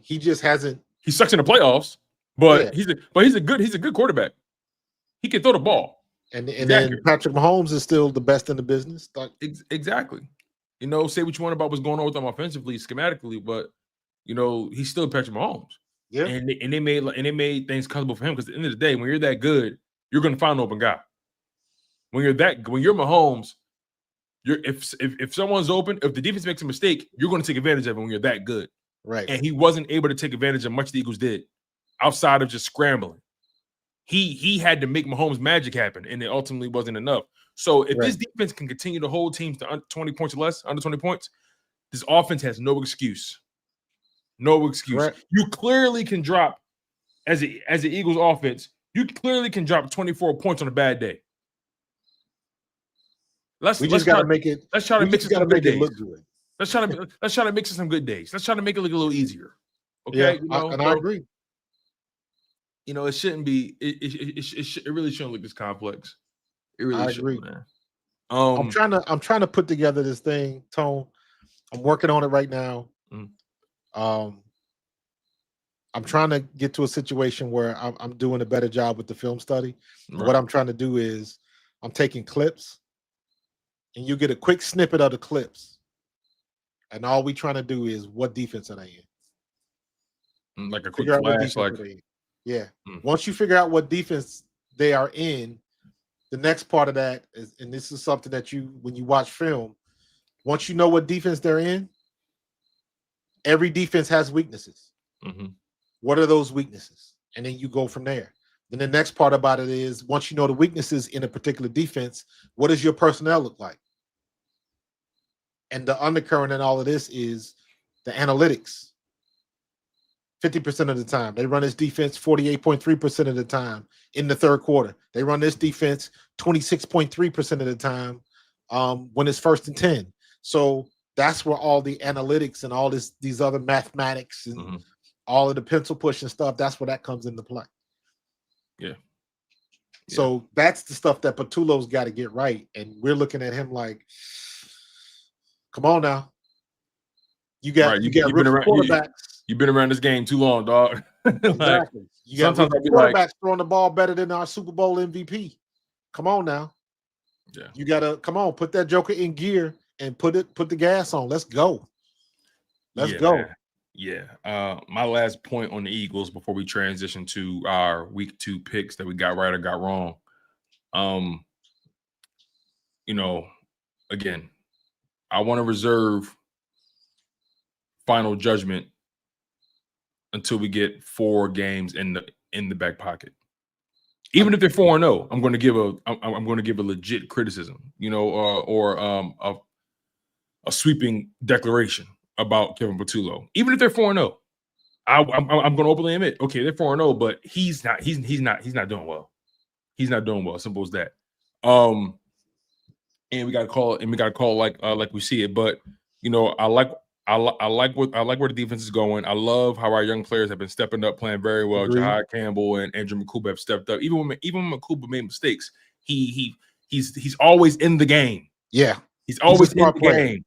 He just hasn't. He sucks in the playoffs, but he's a good quarterback. He can throw the ball. And then Patrick Mahomes is still the best in the business. Exactly. Say what you want about what's going on with them offensively, schematically, but he's still Patrick Mahomes. Yeah. And they made things comfortable for him because at the end of the day, when you're that good, you're going to find an open guy. When you're Mahomes, if someone's open, if the defense makes a mistake, you're going to take advantage of it when you're that good. Right. And he wasn't able to take advantage of much the Eagles did outside of just scrambling. He had to make Mahomes' magic happen, and it ultimately wasn't enough. So if this defense can continue to hold teams to 20 points or less, under 20 points, this offense has no excuse. No excuse. Right. You clearly can drop, as the Eagles offense, you clearly can drop 24 points on a bad day. Let's try to mix it some good days. Let's try to mix it some good days. Let's try to make it look a little easier. Okay, I agree. It shouldn't be. It really shouldn't look this complex. It really shouldn't, man. I'm trying to put together this thing, Tone. I'm working on it right now. I'm trying to get to a situation where I'm doing a better job with the film study. Right. What I'm trying to do is I'm taking clips, and you get a quick snippet of the clips, and all we trying to do is what defense are they in? Like a quick flash, Once you figure out what defense they are in, the next part of that is, and this is something that when you watch film, once you know what defense they're in, every defense has weaknesses. Mm-hmm. What are those weaknesses? And then you go from there. Then the next part about it is once you know the weaknesses in a particular defense, what does your personnel look like? And the undercurrent in all of this is the analytics. 50% of the time. They run this defense 48.3% of the time in the third quarter. They run this defense 26.3% of the time when it's 1st and 10. So that's where all the analytics and all these other mathematics and all of the pencil push and stuff, that's where that comes into play. Yeah. So that's the stuff that Patullo's got to get right. And we're looking at him like, come on now. You got rookie quarterbacks. You've been around this game too long, dog. Exactly. You got quarterbacks throwing the ball better than our Super Bowl MVP. Come on now. Yeah. You gotta put that joker in gear and put the gas on. Let's go. Let's go. Yeah. My last point on the Eagles before we transition to our week 2 picks that we got right or got wrong. Again, I want to reserve final judgment until we get 4 games in the back pocket. Even if they're 4-0, I'm going to give a legit criticism, or a sweeping declaration about Kevin Patullo. Even if they're 4-0, I'm going to openly admit, okay, they're 4-0, but he's not doing well. He's not doing well. Simple as that. And we got to call like we see it. But I like where the defense is going. I love how our young players have been stepping up, playing very well. Jihaad, Campbell, and Andrew McCouba have stepped up. Even when McCouba made mistakes, he's always in the game. Yeah, he's always in the game.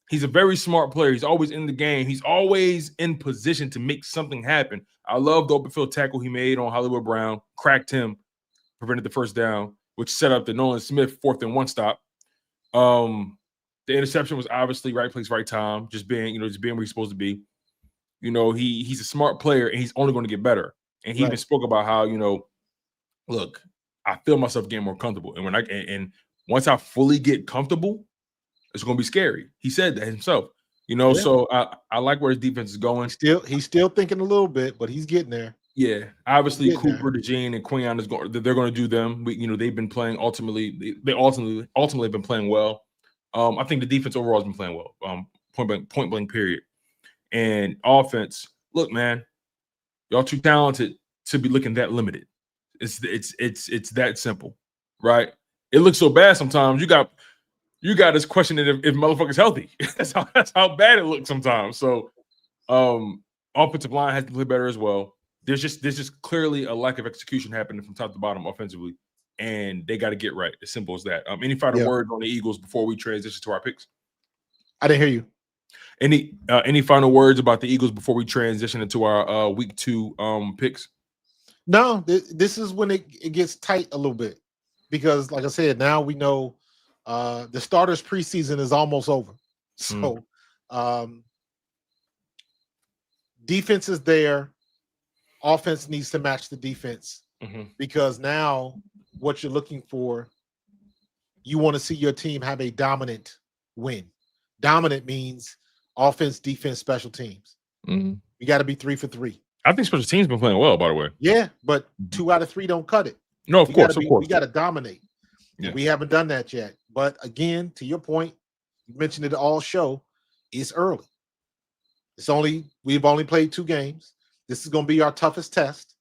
He's a very smart player. He's always in the game. He's always in position to make something happen. I love the open field tackle he made on Hollywood Brown, cracked him, prevented the first down, which set up the Nolan Smith 4th and 1 stop. The interception was obviously right place, right time, just being where he's supposed to be. He's a smart player and he's only going to get better. And he even spoke about how, look, I feel myself getting more comfortable. And once I fully get comfortable, it's going to be scary. He said that himself, so I like where his defense is going. He's still thinking a little bit, but he's getting there. Yeah. Obviously Cooper, DeShields, and Quinyon they're going to do them. They've been playing ultimately been playing well. I think the defense overall has been playing well. Point blank period. And offense, look, man, y'all too talented to be looking that limited. It's that simple, right? It looks so bad sometimes. You got us questioning if motherfucker's healthy. that's how bad it looks sometimes. So, offensive line has to play better as well. There's just clearly a lack of execution happening from top to bottom offensively, and they got to get right. As simple as that. Any final words on the Eagles before we transition to our picks? I didn't hear you. Any final words about the Eagles before we transition into our week 2 picks? No, this is when it gets tight a little bit because, like I said, now we know the starters preseason is almost over. So defense is there. Offense needs to match the defense because now what you're looking for, you want to see your team have a dominant win. Dominant means offense, defense, special teams. You got to be 3 for 3. I think special teams been playing well, by the way. Yeah, but 2 out of 3 don't cut it. No, of course. We got to dominate. Yeah. We haven't done that yet. But again, to your point, you mentioned it all show. It's early. We've only played 2 games. This is going to be our toughest test.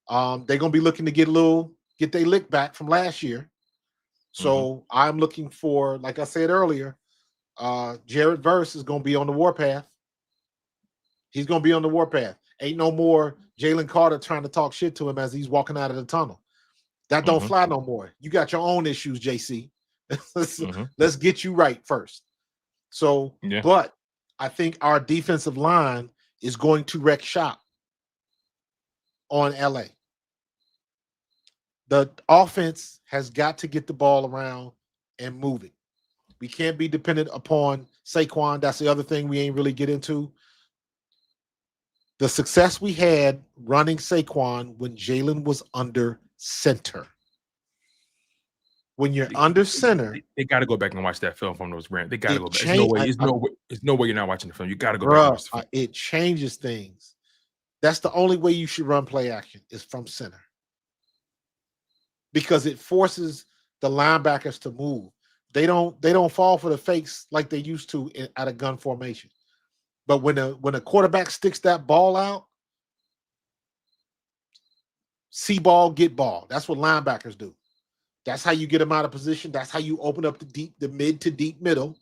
They're going to be looking to get their lick back from last year. So I'm looking for, like I said earlier, Jared Verse is going to be on the warpath. He's going to be on the warpath. Ain't no more Jalen Carter trying to talk shit to him as he's walking out of the tunnel. That don't fly no more. You got your own issues, JC. Let's get you right first. So, but I think our defensive line is going to wreck shop on LA. The offense has got to get the ball around and move it. We can't be dependent upon Saquon. That's the other thing we ain't really get into. The success we had running Saquon when Jalen was under center. When you're under center, they got to go back and watch that film from those brands. They got to go back. There's no way you're not watching the film. You got to go back and watch the film. It changes things. That's the only way you should run play action is from center. Because it forces the linebackers to move. They don't fall for the fakes like they used to at a gun formation. But when a quarterback sticks that ball out, see ball, get ball. That's what linebackers do. That's how you get them out of position. That's how you open up the mid to deep middle.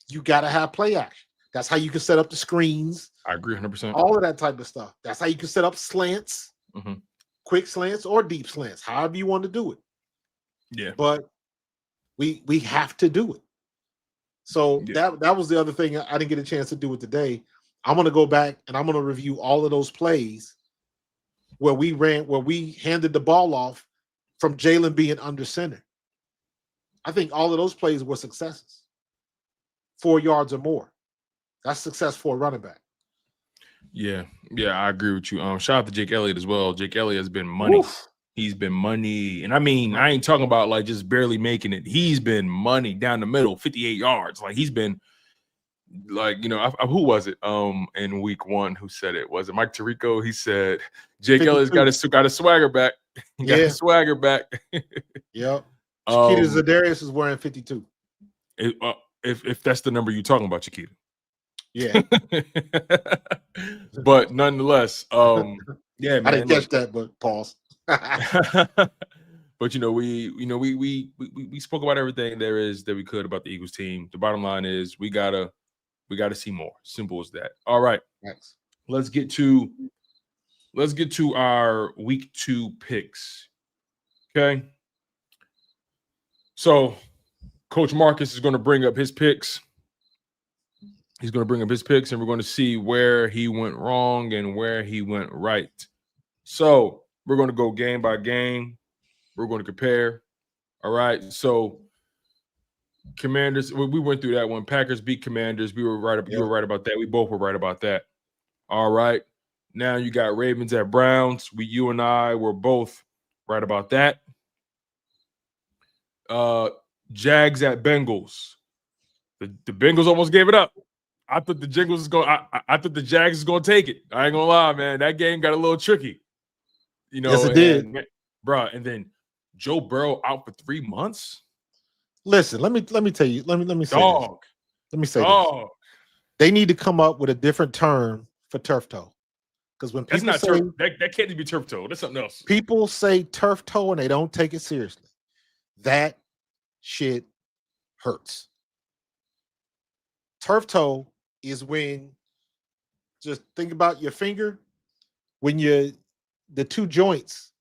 You got to have play action. That's how you can set up the screens. I agree 100%. All of that type of stuff. That's how you can set up slants, quick slants or deep slants, however you want to do it. Yeah. But we have to do it. So that was the other thing I didn't get a chance to do it today. I'm going to go back and I'm going to review all of those plays where we handed the ball off from Jalen being under center. I think all of those plays were successes. 4 yards or more. That's success for a running back. Yeah, I agree with you. Shout out to Jake Elliott as well. Jake Elliott has been money. Oof. He's been money. And I mean, I ain't talking about like just barely making it. He's been money down the middle, 58 yards. Like he's been like, who was it in week 1 who said it? Was it Mike Tirico? He said Jake 52. Elliott's got his swagger back. He got his swagger back. Yep. Chiquita Za'Darius is wearing 52. If that's the number you're talking about, Chiquita. Yeah. But nonetheless, yeah, man. I didn't catch that, but pause. But we spoke about everything there is that we could about the Eagles team. The bottom line is we gotta see more. Simple as that. All right. Thanks. Let's get to our week 2 picks. Okay. So Coach Marcus is going to bring up his picks. He's going to bring up his picks, and we're going to see where he went wrong and where he went right. So we're going to go game by game. We're going to compare. All right. So Commanders, we went through that one. Packers beat Commanders. We were right. You were right about that. We both were right about that. All right. Now you got Ravens at Browns. You and I were both right about that. Jags at Bengals. The Bengals almost gave it up. I thought the Jingles was going. I thought the Jags was going to take it. I ain't gonna lie, man. That game got a little tricky. Yes, it did, bro. And then Joe Burrow out for 3 months. Listen, let me tell you. Let me say Dog. this. Let me say this. They need to come up with a different term for turf toe. Because when That's people not say turf. That can't be turf toe. That's something else. people say turf toe and they don't take it seriously, that shit hurts. Turf toe is when, just think about your finger, when the two joints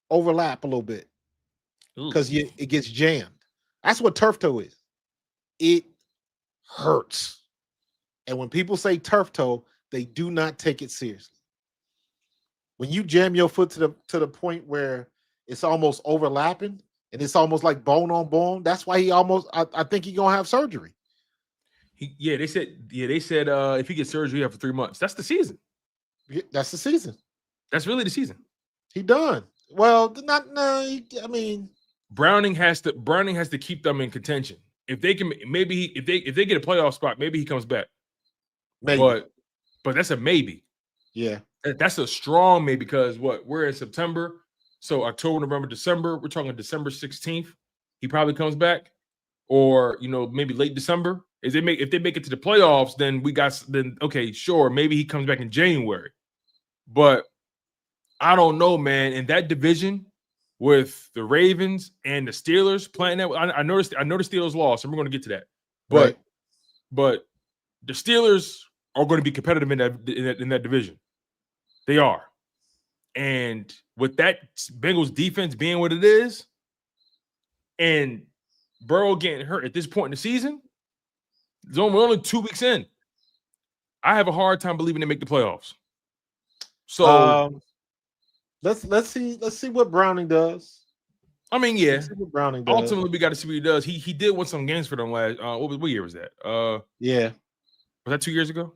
overlap a little bit because it gets jammed. That's what turf toe is. It hurts. And when people say turf toe, they do not take it seriously. When you jam your foot to the point where it's almost overlapping and it's almost like bone on bone, that's why I think he's gonna have surgery. They said if he gets surgery after 3 months, that's the season. That's the season. That's really the season. He done. Well, I mean, Browning has to keep them in contention. If they can, maybe if they get a playoff spot, maybe he comes back. maybe. But that's a maybe. Yeah. That's a strong maybe because we're in September, so October, November, December. We're talking December 16th. He probably comes back, or maybe late December. If they make it to the playoffs, then okay, sure, maybe he comes back in January. But I don't know, man. In that division with the Ravens and the Steelers playing that, I know the Steelers lost, and we're going to get to that. But the Steelers are going to be competitive in that division. They are. And with that Bengals defense being what it is, and Burrow getting hurt at this point in the season, we're only 2 weeks in. I have a hard time believing they make the playoffs. So let's see what Browning does. I mean, yeah. Let's see what Browning does. Ultimately, we got to see what he does. He did win some games for them last. What year was that? Yeah. Was that 2 years ago?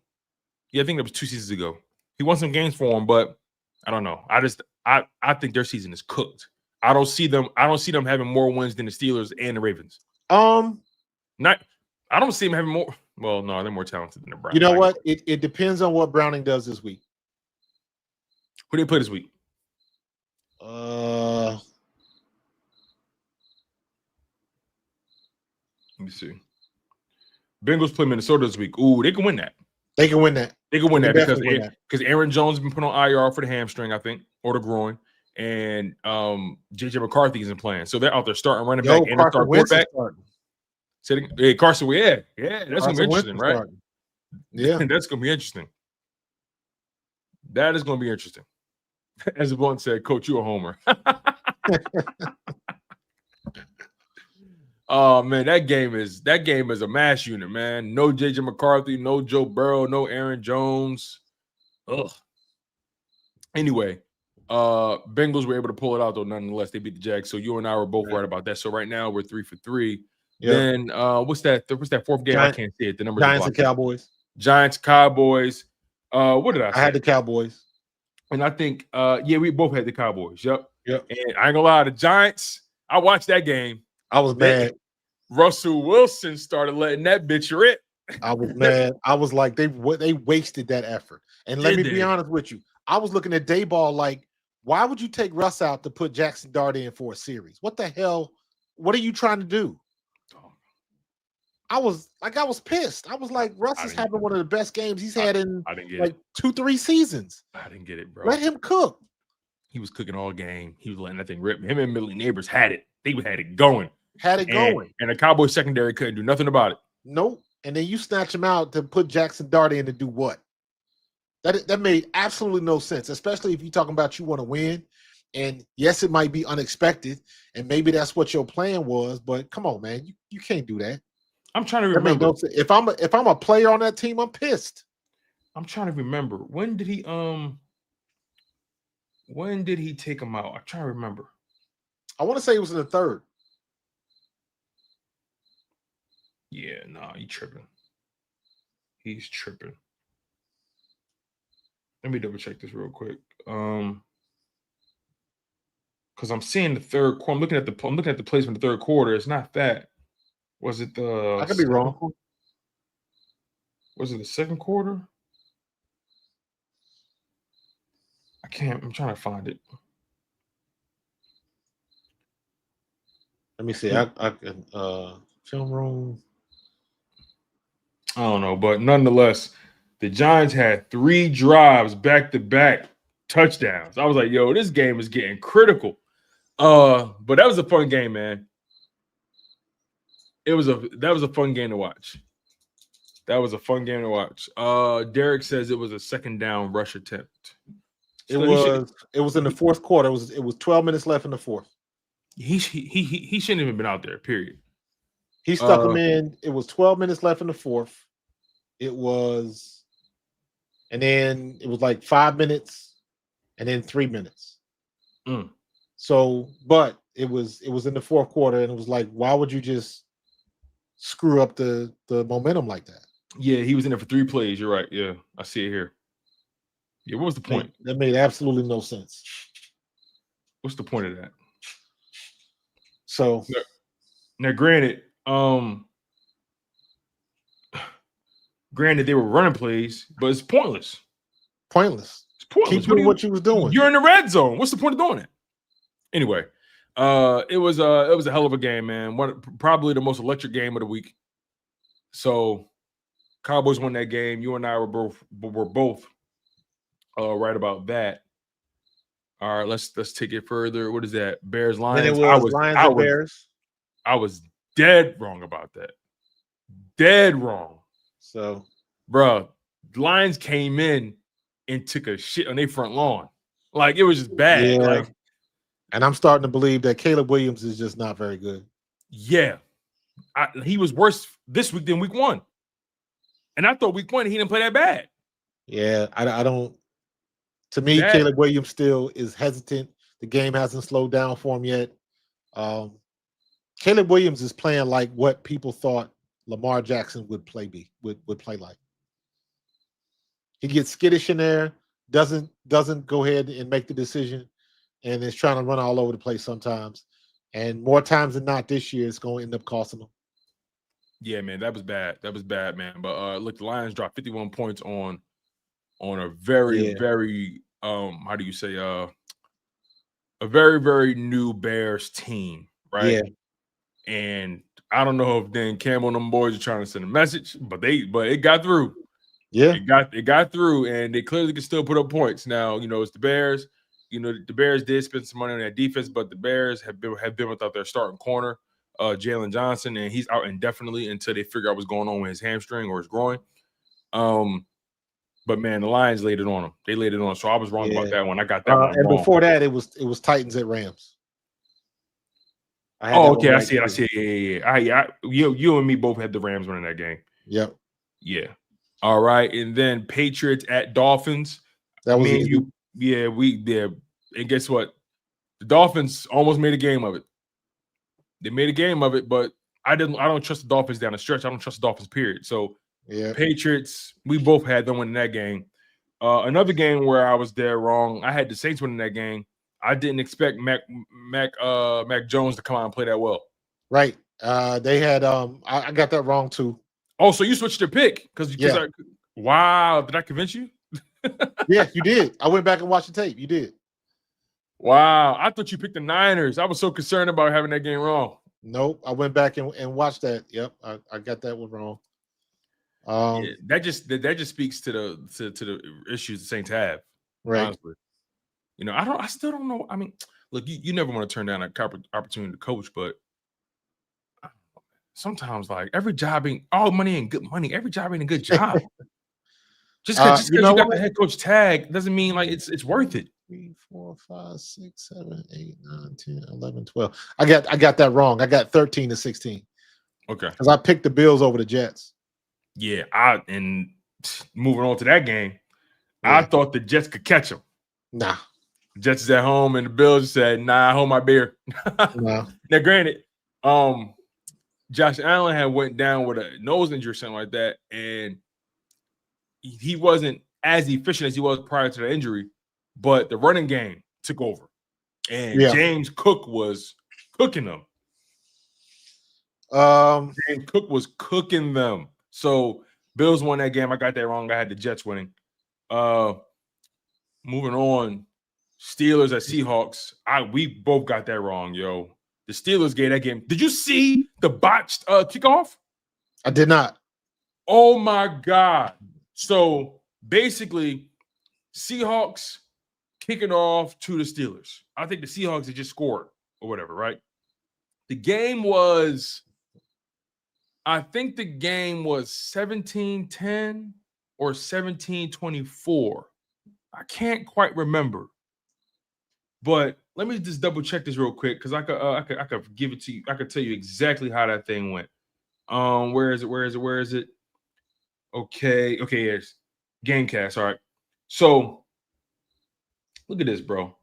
Yeah, I think that was 2 seasons ago. He won some games for him, but I don't know. I think their season is cooked. I don't see them having more wins than the Steelers and the Ravens. I don't see them having more. Well, no, they're more talented than the Browns. You know what? It depends on what Browning does this week. Who do they play this week? Let me see. Bengals play Minnesota this week. Ooh, they can win that. They can win that. They can win that because Aaron Jones has been put on IR for the hamstring, I think, or the groin, and JJ McCarthy isn't playing, so they're out there starting running back and a start quarterback. Hey, Carson, yeah, that's gonna be interesting, right? Starting. Yeah, that's gonna be interesting. That is gonna be interesting. As one said, Coach, you a homer. Oh man, that game is a mash unit, man. No JJ McCarthy, no Joe Burrow, no Aaron Jones. Ugh. Anyway, Bengals were able to pull it out though. Nonetheless, they beat the Jags. So you and I were both right about that. So right now we're 3 for 3. Yeah. Then what's that fourth game? I can't see it. The numbers. Giants and Cowboys. Giants, Cowboys. What did I say? I had the Cowboys. And I think we both had the Cowboys. Yep. And I ain't gonna lie, the Giants. I watched that game. I was mad. Russell Wilson started letting that bitch rip. I was mad. I was like, they wasted that effort. And let me be honest with you. I was looking at Dayball like, why would you take Russ out to put Jackson Dart in for a series? What the hell? What are you trying to do? I was pissed. I was like, Russ is having one of the best games he's had in like 2-3 seasons. I didn't get it, bro. Let him cook. He was cooking all game. He was letting that thing rip. Him and Millie Neighbors had it. They had it going. And the Cowboys secondary couldn't do nothing about it. Nope. And then you snatch him out to put Jackson Dart in to do what? That made absolutely no sense, especially if you're talking about you want to win. And yes, it might be unexpected, and maybe that's what your plan was. But come on, man, you can't do that. I'm trying to remember. If I'm a player on that team, I'm pissed. I'm trying to remember when did he take him out? I'm trying to remember. I want to say it was in the third. Yeah, nah, he's tripping. He's tripping. Let me double check this real quick. Because I'm seeing the third quarter. I'm looking at the plays from the third quarter. It's not that. Was it the? I could be wrong. Was it the second quarter? I'm trying to find it. Let me see. I can film room. I don't know, but nonetheless, the Giants had 3 drives back to back touchdowns. I was like, yo, this game is getting critical. But that was a fun game, man. That was a fun game to watch. That was a fun game to watch. Derek says it was a second down rush attempt. It was in the fourth quarter. It was 12 minutes left in the fourth. He shouldn't have been out there, period. He stuck him in. It was 12 minutes left in the fourth. And then it was like 5 minutes and then 3 minutes. So, but it was in the fourth quarter, and it was like, why would you just screw up the momentum like that? Yeah, he was in there for 3 plays. You're right. Yeah, I see it here. Yeah, what was the point? That made absolutely no sense. What's the point of that? So now granted, they were running plays, but it's pointless. Pointless. It's pointless. Keep doing what you was doing. You're in the red zone. What's the point of doing it? Anyway, it was a hell of a game, man. Probably the most electric game of the week. So Cowboys won that game. You and I were both right about that. All right, let's take it further. What is that? Bears Lions. Then it was Lions and Bears. I was dead wrong about that. Dead wrong. So, bro, Lions came in and took a shit on their front lawn. Like, it was just bad. Yeah. Like, and I'm starting to believe that Caleb Williams is just not very good. Yeah. He was worse this week than week 1. And I thought week 1 he didn't play that bad. Yeah, I don't. To me, Caleb Williams still is hesitant. The game hasn't slowed down for him yet. Caleb Williams is playing like what people thought Lamar Jackson would play like. He gets skittish in there, doesn't go ahead and make the decision, and is trying to run all over the place sometimes. And more times than not this year, it's going to end up costing him. Yeah, man, that was bad. That was bad, man. But look, the Lions dropped 51 points on a very, very how do you say a very, very new Bears team, right? Yeah. And I don't know if Dan Campbell and them boys are trying to send a message, but it got through. Yeah, it got through, and they clearly can still put up points. Now, it's the Bears. The Bears did spend some money on that defense, but the Bears have been without their starting corner, Jalen Johnson, and he's out indefinitely until they figure out what's going on with his hamstring or his groin. But man, the Lions laid it on him. They laid it on. So I was wrong about that one. I got that one. And wrong. before that, it was Titans at Rams. Okay. I see it. Yeah. You and me both had the Rams winning that game. Yep. Yeah. All right. And then Patriots at Dolphins. That was easy. We did. And guess what? The Dolphins almost made a game of it. They made a game of it, but I don't trust the Dolphins down the stretch. I don't trust the Dolphins, period. So yeah, Patriots, we both had them winning that game. Another game where I was dead wrong. I had the Saints winning that game. I didn't expect Mac Jones to come out and play that well. Right. They had I got that wrong too. Oh, so you switched your pick because wow, did I convince you? Yeah, you did. I went back and watched the tape. You did. Wow, I thought you picked the Niners. I was so concerned about having that game wrong. Nope, I went back and watched that. Yep, I got that one wrong. That just speaks to the issues the Saints have. Right. Honestly. I still don't know. I mean, look, you never want to turn down an opportunity to coach, but sometimes like every job ain't all money ain't good money. Every job ain't a good job. Just because you got the head coach tag doesn't mean like it's worth it. 3, 4, 5, 6, 7, 8, 9, 10, 11, 12. I got that wrong. I got 13 to 16. Okay. Because I picked the Bills over the Jets. Yeah, and moving on to that game, I thought the Jets could catch them. Nah. The Jets is at home, and the Bills said, "Nah, hold my beer." Nah. Now, granted, Josh Allen had went down with a nose injury or something like that, and he wasn't as efficient as he was prior to the injury. But the running game took over, and James Cook was cooking them. James Cook was cooking them. So Bills won that game. I got that wrong. I had the Jets winning. Moving on, Steelers at Seahawks. We both got that wrong, yo. The Steelers gave that game. Did you see the botched kickoff? I did not. Oh my God. So basically, Seahawks kicking off to the Steelers. I think the Seahawks had just scored or whatever, right? The game was, I think the game was 17-10 or 17-24. I can't quite remember. But let me just double check this real quick because I could give it to you. I could tell you exactly how that thing went. Where is it? Okay, yes. Gamecast. All right. So look at this, bro.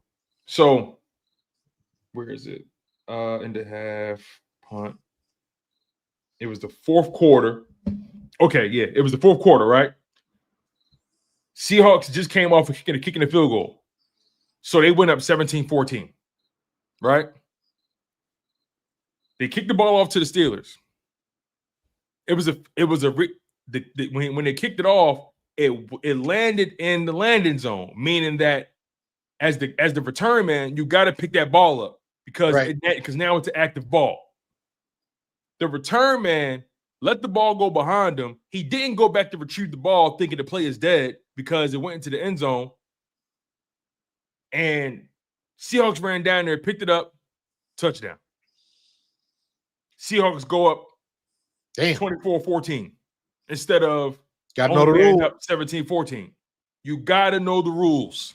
So where is it? In the half punt. It was the fourth quarter. Okay, yeah, it was the fourth quarter, right? Seahawks just came off of kicking a field goal. So they went up 17-14, right? They kicked the ball off to the Steelers. When they kicked it off, it landed in the landing zone, meaning that as the return man, you got to pick that ball up because now it's an active ball. The return man let the ball go behind him. He didn't go back to retrieve the ball thinking the play is dead because it went into the end zone. And Seahawks ran down there, picked it up, touchdown. Seahawks go up 24-14 instead of got to know the rules. Up 17-14. You got to know the rules.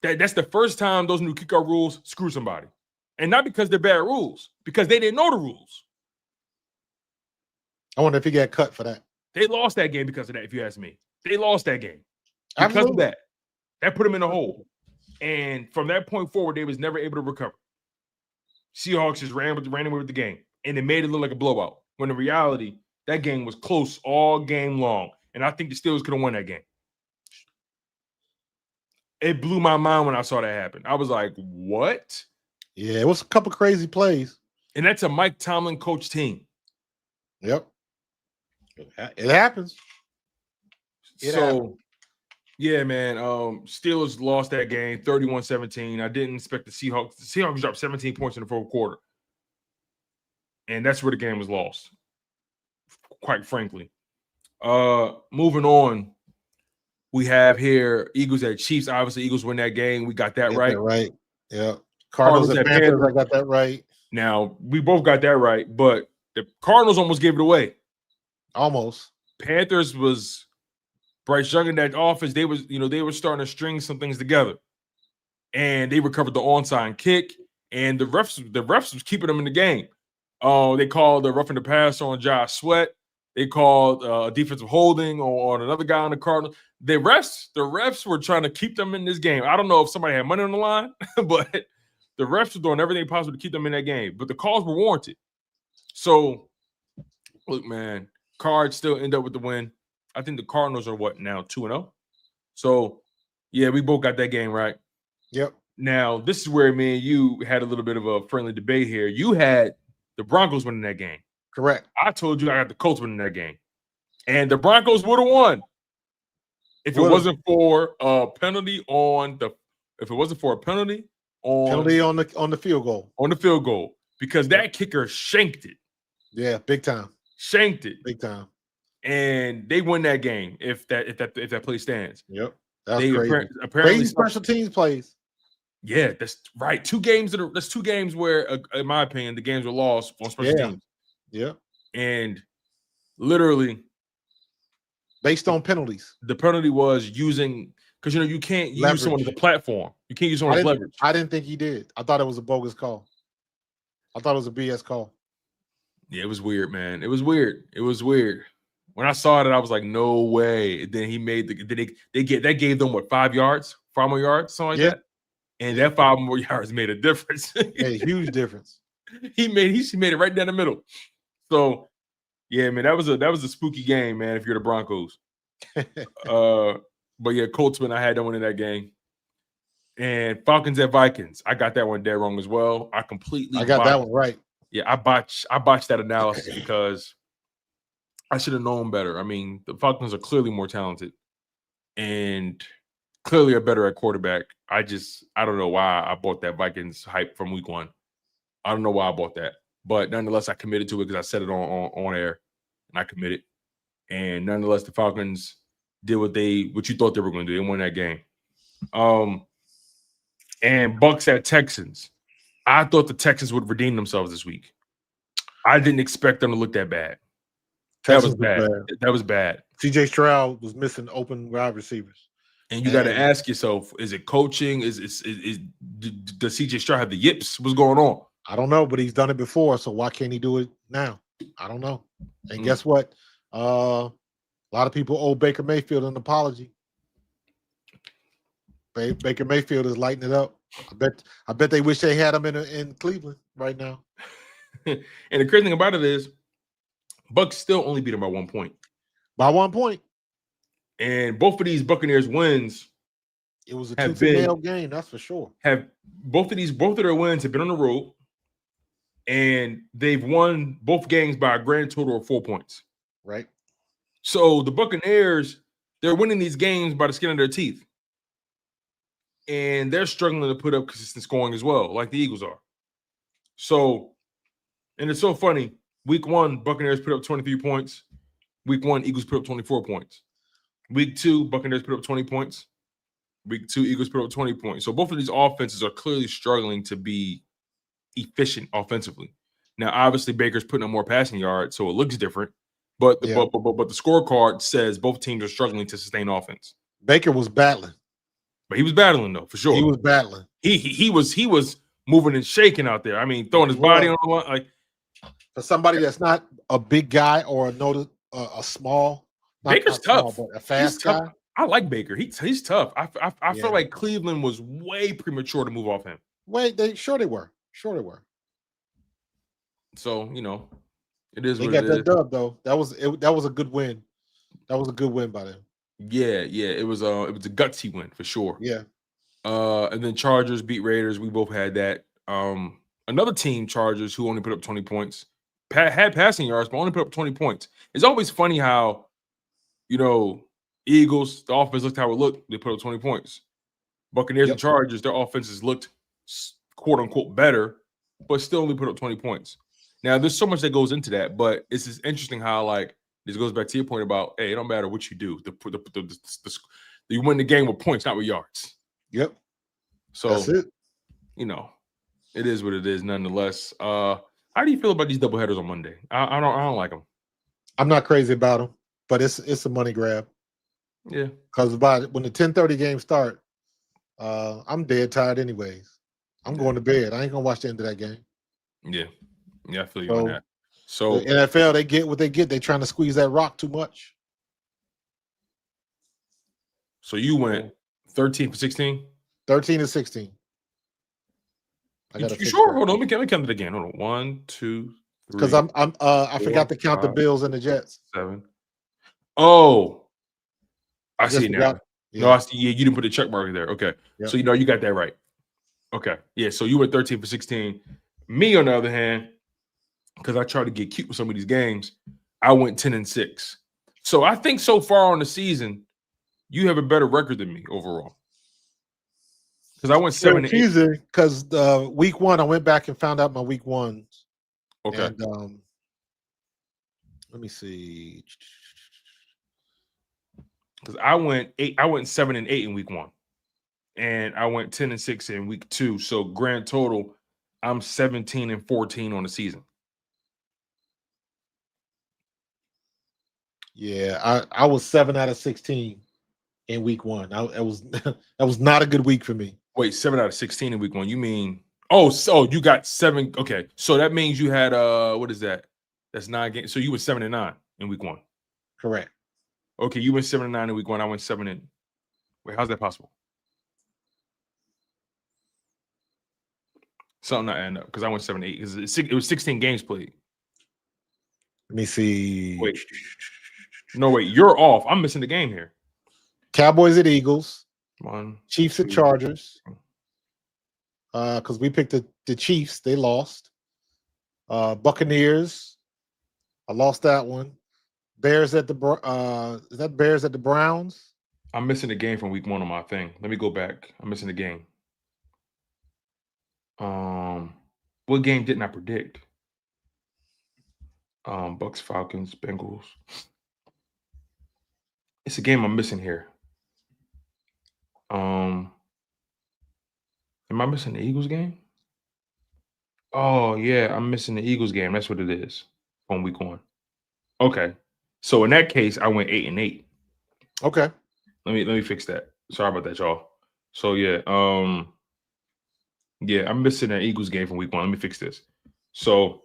That's the first time those new kickoff rules screw somebody. And not because they're bad rules, because they didn't know the rules. I wonder if he got cut for that. They lost that game because of that, if you ask me. They lost that game because of that. That put them in a hole. And from that point forward, they was never able to recover. Seahawks just ran away with the game. And it made it look like a blowout. When in reality, that game was close all game long. And I think the Steelers could have won that game. It blew my mind when I saw that happen. I was like, what? Yeah, it was a couple crazy plays. And that's a Mike Tomlin coach team. Yep. It happens. Yeah, man. Steelers lost that game 31-17. I didn't expect the Seahawks. The Seahawks dropped 17 points in the fourth quarter. And that's where the game was lost, quite frankly. Moving on, we have here Eagles at Chiefs. Obviously, Eagles win that game. We got that right. Right. Yeah. Cardinals at Panthers. I got that right. Now, we both got that right, but the Cardinals almost gave it away. Almost. Panthers was Bryce Young in that offense. They were starting to string some things together. And they recovered the onside kick. And the refs was keeping them in the game. They called the roughing the pass on Josh Sweat. They called defensive holding on another guy on the Cardinals. The refs were trying to keep them in this game. I don't know if somebody had money on the line, but the refs were doing everything possible to keep them in that game. But the calls were warranted. So, look, man, Cards still end up with the win. I think the Cardinals are what now, 2-0? So, yeah, we both got that game right. Yep. Now, this is where me and you had a little bit of a friendly debate here. You had the Broncos winning that game. Correct. I told you I got the Colts winning that game. And the Broncos would have won if it wasn't for a penalty on the field goal. On the field goal. Because that kicker shanked it. Yeah, big time. Shanked it. Big time. And they win that game if that play stands. Yep. That's crazy. Apparently crazy special teams plays. Yeah, that's right. Two games where, in my opinion, the games were lost on special teams. Yeah. And literally based on penalties. The penalty was using because you can't use someone as a platform. You can't use someone as leverage. I didn't think he did. I thought it was a bogus call. I thought it was a BS call. Yeah, it was weird, man. It was weird. When I saw it, I was like, no way. And then he made that gave them what 5 yards, 5 more yards, something like that. And that 5 more yards made a difference. A huge difference. He made it right down the middle. So yeah, man, that was a spooky game, man. If you're the Broncos, but yeah, Coltsman, I had that one in that game, and Falcons at Vikings, I got that one dead wrong as well. I got that one right. Yeah, I botched that analysis because I should have known better. I mean, the Falcons are clearly more talented and clearly are better at quarterback. I don't know why I bought that Vikings hype from week 1. I don't know why I bought that. But nonetheless, I committed to it because I said it on air, and I committed. And nonetheless, the Falcons did what you thought they were going to do. They won that game. And Bucks at Texans. I thought the Texans would redeem themselves this week. I didn't expect them to look that bad. Texans That was bad. That was bad. CJ Stroud was missing open wide receivers. And you got to ask yourself, is it coaching? Does CJ Stroud have the yips? What's going on? I don't know, but he's done it before, so why can't he do it now? I don't know. And guess what? A lot of people owe Baker Mayfield an apology. Baker Mayfield is lighting it up. I bet they wish they had him in Cleveland right now. And the crazy thing about it is, Bucks still only beat him by 1 point. By 1 point. And both of these Buccaneers wins, it was a tooth-and-nail game, that's for sure. Both of their wins have been on the road, and they've won both games by a grand total of 4 points. Right. So the Buccaneers, they're winning these games by the skin of their teeth. And they're struggling to put up consistent scoring as well, like the Eagles are. So, and it's so funny. Week 1, Buccaneers put up 23 points. Week 1, Eagles put up 24 points. Week 2, Buccaneers put up 20 points. Week 2, Eagles put up 20 points. So both of these offenses are clearly struggling to be efficient offensively. Now, obviously, Baker's putting up more passing yards, so it looks different. But the scorecard says both teams are struggling to sustain offense. Baker was battling. But he was battling, though, for sure. He was battling. He was moving and shaking out there. I mean, throwing his body on the line. Like, for somebody that's not a big guy or a small, Baker's tough. Small, but a fast guy. I like Baker. He's tough. I feel like Cleveland was way premature to move off him. Sure they were. So, it is. They got that dub though. That was a good win. That was a good win by them. Yeah. It was a gutsy win for sure. Yeah. And then Chargers beat Raiders. We both had that. Another team, Chargers, who only put up 20 points, had passing yards, but only put up 20 points. It's always funny how, Eagles, the offense looked how it looked. They put up 20 points. Buccaneers and Chargers, their offenses looked quote unquote better, but still only put up 20 points. Now, there's so much that goes into that, but it's just interesting how, like, this goes back to your point about, hey, it don't matter what you do. You win the game with points, not with yards. Yep. So that's it. It is what it is, nonetheless. How do you feel about these doubleheaders on Monday? I don't like them. I'm not crazy about them, but it's a money grab. Yeah. Because when the 10:30 games start, I'm dead tired anyways. I'm going to bed. I ain't gonna watch the end of that game. Yeah. Yeah, I feel you on that. So the NFL, they get what they get. They're trying to squeeze that rock too much. So you went 13 for 16? 13 to 16. You sure? Hold on, let me count it again. Hold on. 1, 2, 3. Because I forgot to count the Bills and the Jets. 7. Oh, I see it now. Yeah. No, I see. Yeah, you didn't put the check mark there. Okay, yep. So you got that right. Okay, yeah. So you went 13 for 16. Me, on the other hand, because I tried to get cute with some of these games, I went 10 and 6. So I think so far on the season, you have a better record than me overall. Because I went 7 and 8. Because week 1, I went back and found out my week 1s. Okay. And, let me see. Because I went 7 and 8 in week 1, and I went 10 and 6 in week 2. So grand total, I'm 17 and 14 on the season. Yeah, I was 7 out of 16 in week 1. That was not a good week for me. Wait, 7 out of 16 in week 1. You mean you got 7? Okay, so that means you had what is that? That's 9 games. So you were 7 and 9 in week 1. Correct. Okay, you went 7 and 9 in week 1. I went 7 and. Wait, how's that possible? Something not adding up because I went 7 and 8 because it was 16 games played. Let me see. Wait. No, wait, you're off. I'm missing the game here. Cowboys at Eagles. 1, Chiefs at Chargers. Because we picked the Chiefs. They lost. Buccaneers. I lost that one. Bears at the is that Bears at the Browns? I'm missing the game from week 1 on my thing. Let me go back. I'm missing the game. What game didn't I predict? Bucks, Falcons, Bengals. It's a game I'm missing here. Am I missing the Eagles game? Oh yeah, I'm missing the Eagles game. That's what it is on week 1. Okay, so in that case, I went 8-8. Okay. Let me fix that. Sorry about that, y'all. So yeah, yeah, I'm missing an Eagles game from week 1. Let me fix this. So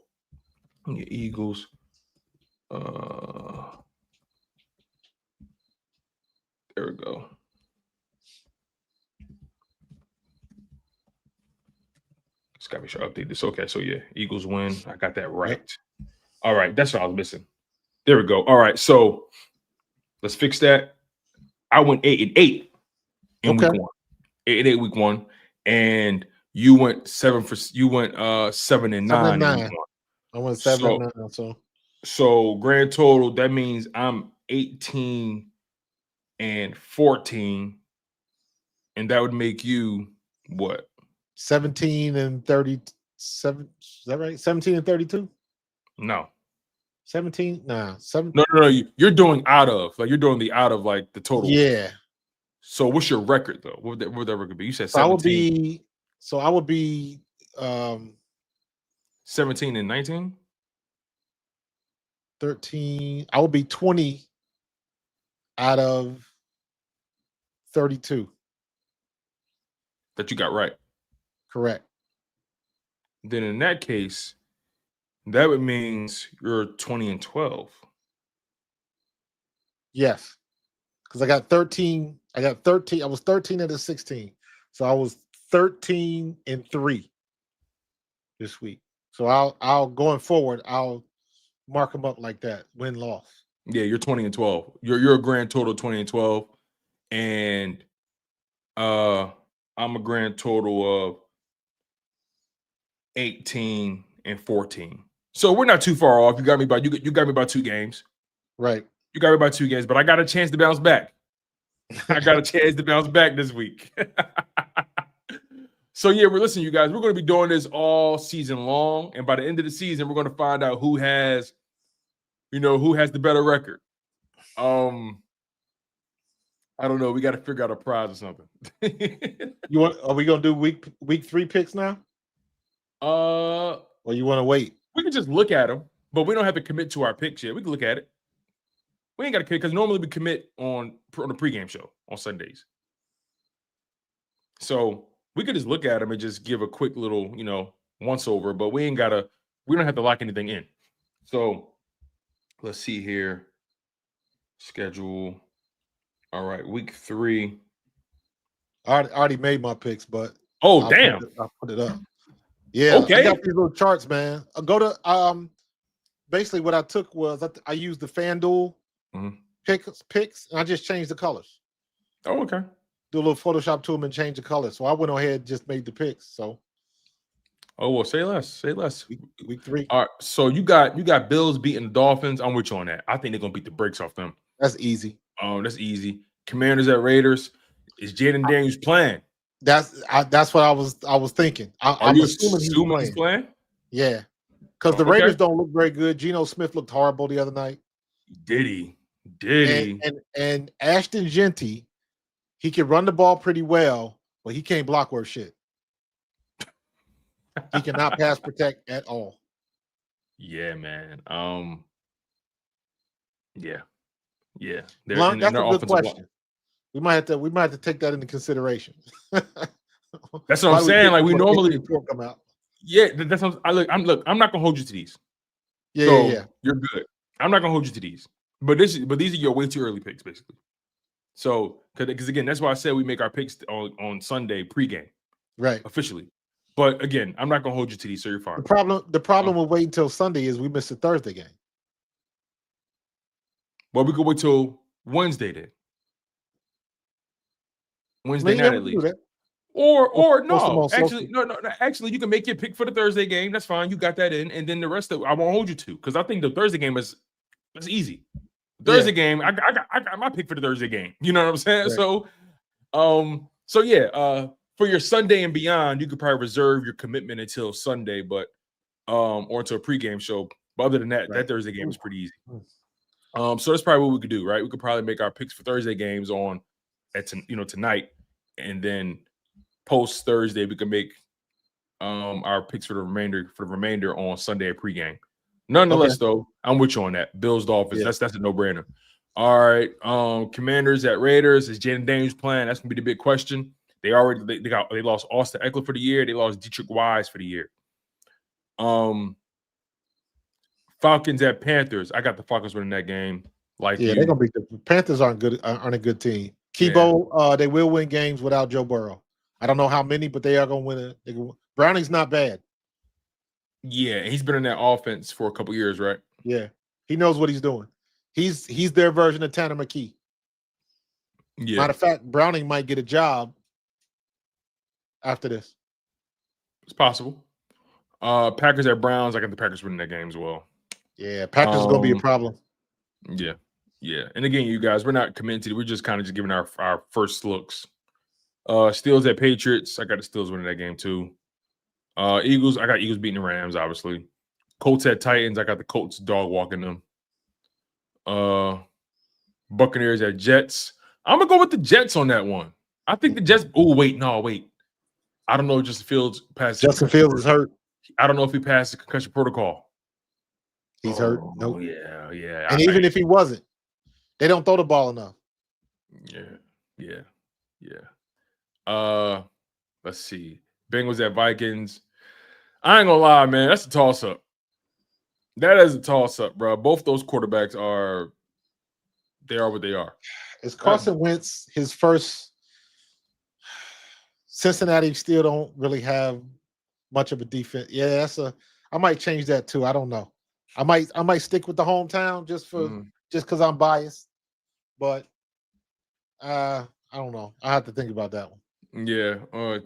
Eagles. There we go. Just gotta make sure I update this. Okay, so yeah, Eagles win. I got that right. Yep. All right, that's what I was missing. There we go. All right, so let's fix that. I went 8-8 in week 1. 8-8 week 1, and you went 7-9 in week 1. I went 7-9. So grand total, that means I'm 18-14, and that would make you what? 17-37. Is that right? 17-32? No. 17? Nah. 7. No. You're doing out of like the total. Yeah. So what's your record though? What would that record be? You said 17. I would be 17-19? 13. I would be 20 out of 32. That you got right. Correct. Then in that case, that would means you're 20-12. Yes. Because I got 13. I was 13 out of 16. So I was 13-3 this week. So I'll going forward, I'll mark them up like that. Win loss. Yeah, you're 20-12. You're a grand total 20-12. And I'm a grand total of 18-14. So we're not too far off. You got me by 2 games. Right. You got me by 2 games, but I got a chance to bounce back. I got a chance to bounce back this week. So yeah, listen, you guys, we're going to be doing this all season long, and by the end of the season, we're going to find out who has the better record. I don't know. We got to figure out a prize or something. Are we going to do week 3 picks now? Or you want to wait? We can just look at them, but we don't have to commit to our picks yet. We can look at it. We ain't got to commit because normally we commit on the pregame show on Sundays. So we could just look at them and just give a quick little, once over, but we don't have to lock anything in. So let's see here. Schedule. All right, week 3. I already made my picks, but I'll put it up. Yeah, okay. I got these little charts, man. I go to basically what I took was I used the FanDuel picks, and I just changed the colors. Oh, okay. Do a little Photoshop to them and change the colors. So I went ahead and just made the picks. So. Oh well, say less. Week 3. All right. So you got Bills beating the Dolphins. I'm with you on that. I think they're gonna beat the brakes off them. That's easy. That's easy. Commanders at Raiders. Is Jaden Daniels playing? That's what I was thinking. I'm assuming he's playing. Yeah, because the Raiders don't look very good. Geno Smith looked horrible the other night. Did he? And Ashton Genty, he can run the ball pretty well, but he can't block worth shit. He cannot pass protect at all. Yeah, man. Yeah. That's a good question. We might have to take that into consideration. That's what I'm saying. Like we normally come out. Yeah, that's what I'm not gonna hold you to these. Yeah. You're good. I'm not gonna hold you to these. But these are your way too early picks, basically. So because again, that's why I said we make our picks on Sunday pregame. Right. Officially. But again, I'm not gonna hold you to these, so you're fine. The problem with waiting until Sunday is we missed the Thursday game. Well, we could wait till Wednesday then. Wednesday night at least. Or no. Actually, you can make your pick for the Thursday game. That's fine. You got that in, and then the rest of I won't hold you to because I think the Thursday game that's easy. Thursday game, I got my pick for the Thursday game. You know what I'm saying? Right. So yeah, for your Sunday and beyond, you could probably reserve your commitment until Sunday, but or until a pregame show. But other than that, that Thursday game is pretty easy. So that's probably what we could do, right? We could probably make our picks for Thursday games tonight, and then post Thursday we can make our picks for the remainder on Sunday at pregame. Nonetheless, though, I'm with you on that. Bills Dolphins. Yeah. That's a no-brainer. All right. Commanders at Raiders. Is Jalen Daniels playing? That's gonna be the big question. They lost Austin Eckler for the year. They lost Dietrich Wise for the year. Falcons at Panthers. I got the Falcons winning that game. They're gonna be the Panthers aren't a good team. Kibo, they will win games without Joe Burrow. I don't know how many, but they are gonna win it. Browning's not bad. Yeah, he's been in that offense for a couple years, right? Yeah, he knows what he's doing. He's their version of Tanner McKee. Yeah. Matter of fact, Browning might get a job after this. It's possible. Packers at Browns. I got the Packers winning that game as well. Yeah, Packers is gonna be a problem. Yeah. And again, you guys, we're not committed. We're just kind of giving our first looks. Steelers at Patriots. I got the Steelers winning that game too. Eagles. I got Eagles beating the Rams, obviously. Colts at Titans. I got the Colts dog walking them. Buccaneers at Jets. I'm gonna go with the Jets on that one. I think the Jets. Oh wait. I don't know. Justin Fields passed. Justin Fields is hurt. I don't know if he passed the concussion protocol. He's hurt. Nope. Yeah. And even if he wasn't, they don't throw the ball enough. Yeah. Let's see. Bengals at Vikings. I ain't gonna lie, man. That's a toss-up. That is a toss-up, bro. Both those quarterbacks are what they are. Is Carson Wentz his first? Cincinnati still don't really have much of a defense. Yeah, I might change that too. I don't know. I might stick with the hometown just because I'm biased. But I don't know. I have to think about that one. Yeah.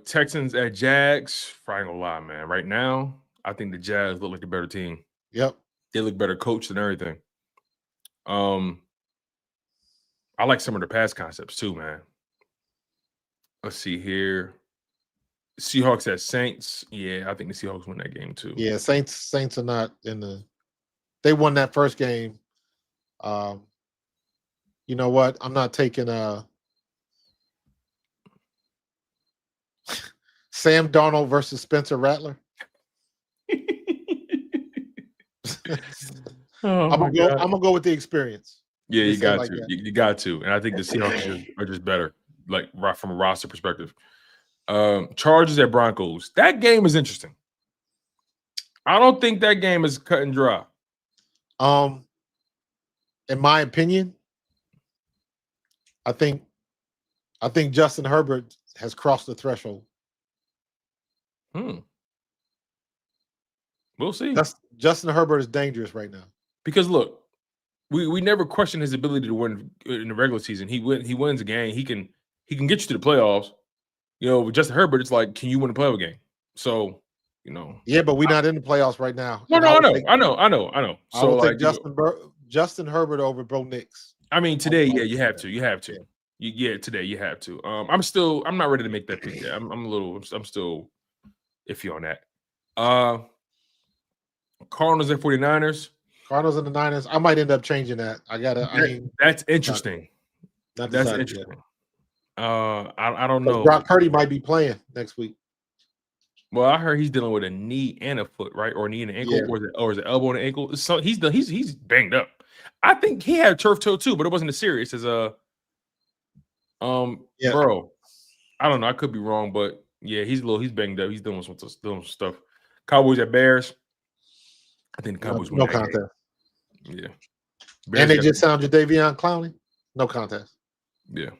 Texans at Jags. I ain't gonna lie, man. Right now, I think the Jags look like the better team. Yep. They look better coached and everything. I like some of the pass concepts too, man. Let's see here. Seahawks at Saints. Yeah, I think the Seahawks win that game too. Yeah, Saints are not in the. They won that first game. You know what? I'm not taking Sam Darnold versus Spencer Rattler. I'm gonna go with the experience. Yeah, you got to. You got to. And I think the Seahawks are just better, like right from a roster perspective. Chargers at Broncos. That game is interesting. I don't think that game is cut and dry. In my opinion, I think Justin Herbert has crossed the threshold. We'll see. Justin Herbert is dangerous right now. Because look, we never questioned his ability to win in the regular season. He wins a game. He can get you to the playoffs. You know, with Justin Herbert, it's like, can you win a playoff game? So, you know. Yeah, but we're not in the playoffs right now. No, I know. So I would take Justin Herbert over Bo Nix. I mean, today, you have to. Today you have to. I'm not ready to make that pick yet. I'm still iffy on that. Cardinals and 49ers. Cardinals and the Niners. I might end up changing that. That's interesting. That's interesting. Yet. I don't know. Brock Purdy might be playing next week. Well, I heard he's dealing with a knee and a foot, right? Or a knee and an ankle, or is it elbow and ankle? So he's banged up. I think he had a turf toe too, but it wasn't as serious as bro. I don't know. I could be wrong, but yeah, he's banged up. He's doing some stuff. Cowboys at Bears. I think the Cowboys win. No contest. Yeah. Bears and they just signed Jadeveon Clowney. No contest. Yeah.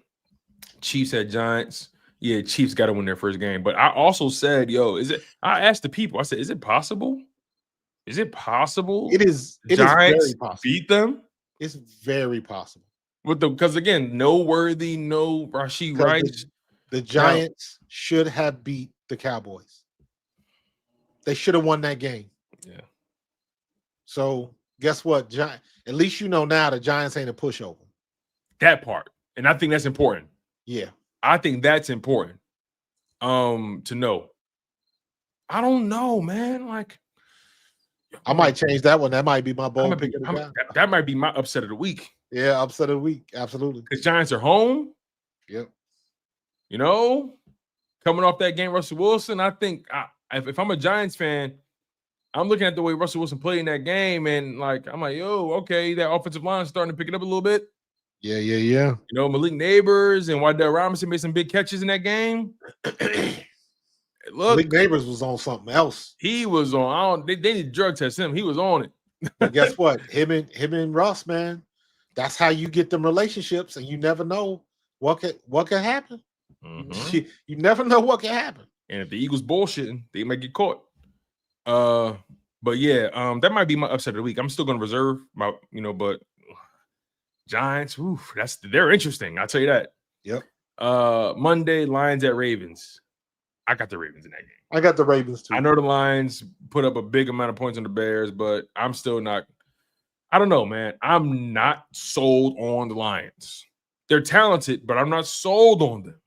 Chiefs at Giants. Yeah, Chiefs got to win their first game. But I also said, I asked the people, I said, is it possible? Is it possible? It is. Giants very possible. Beat them? It's very possible. Because again, no Worthy, no Rashee Rice. The Giants should have beat the Cowboys. They should have won that game. Yeah. So guess what? At least you know now the Giants ain't a pushover. That part. And I think that's important. Yeah. I think that's important to know. I don't know, man. Like, I might change that one. That might be my bold pick. That might be my upset of the week. Yeah, upset of the week. Absolutely. Because Giants are home. Yep. You know, coming off that game, Russell Wilson, I think if I'm a Giants fan, I'm looking at the way Russell Wilson played in that game, and like I'm like, yo, okay, that offensive line is starting to pick it up a little bit. Yeah. You know, Malik Neighbors and Wardell Robinson made some big catches in that game. Look, Malik Neighbors was on something else. He was on. They need to drug test him. He was on it. But guess what? Him and Russ, man. That's how you get them relationships, and you never know what can happen. Mm-hmm. You never know what can happen. And if the Eagles bullshitting, they might get caught. But yeah, that might be my upset of the week. I'm still gonna reserve my, but Giants, they're interesting. I'll tell you that. Yep. Monday, Lions at Ravens. I got the Ravens in that game. I got the Ravens too. I know the Lions put up a big amount of points on the Bears, but I'm still not. I don't know, man. I'm not sold on the Lions. They're talented, but I'm not sold on them.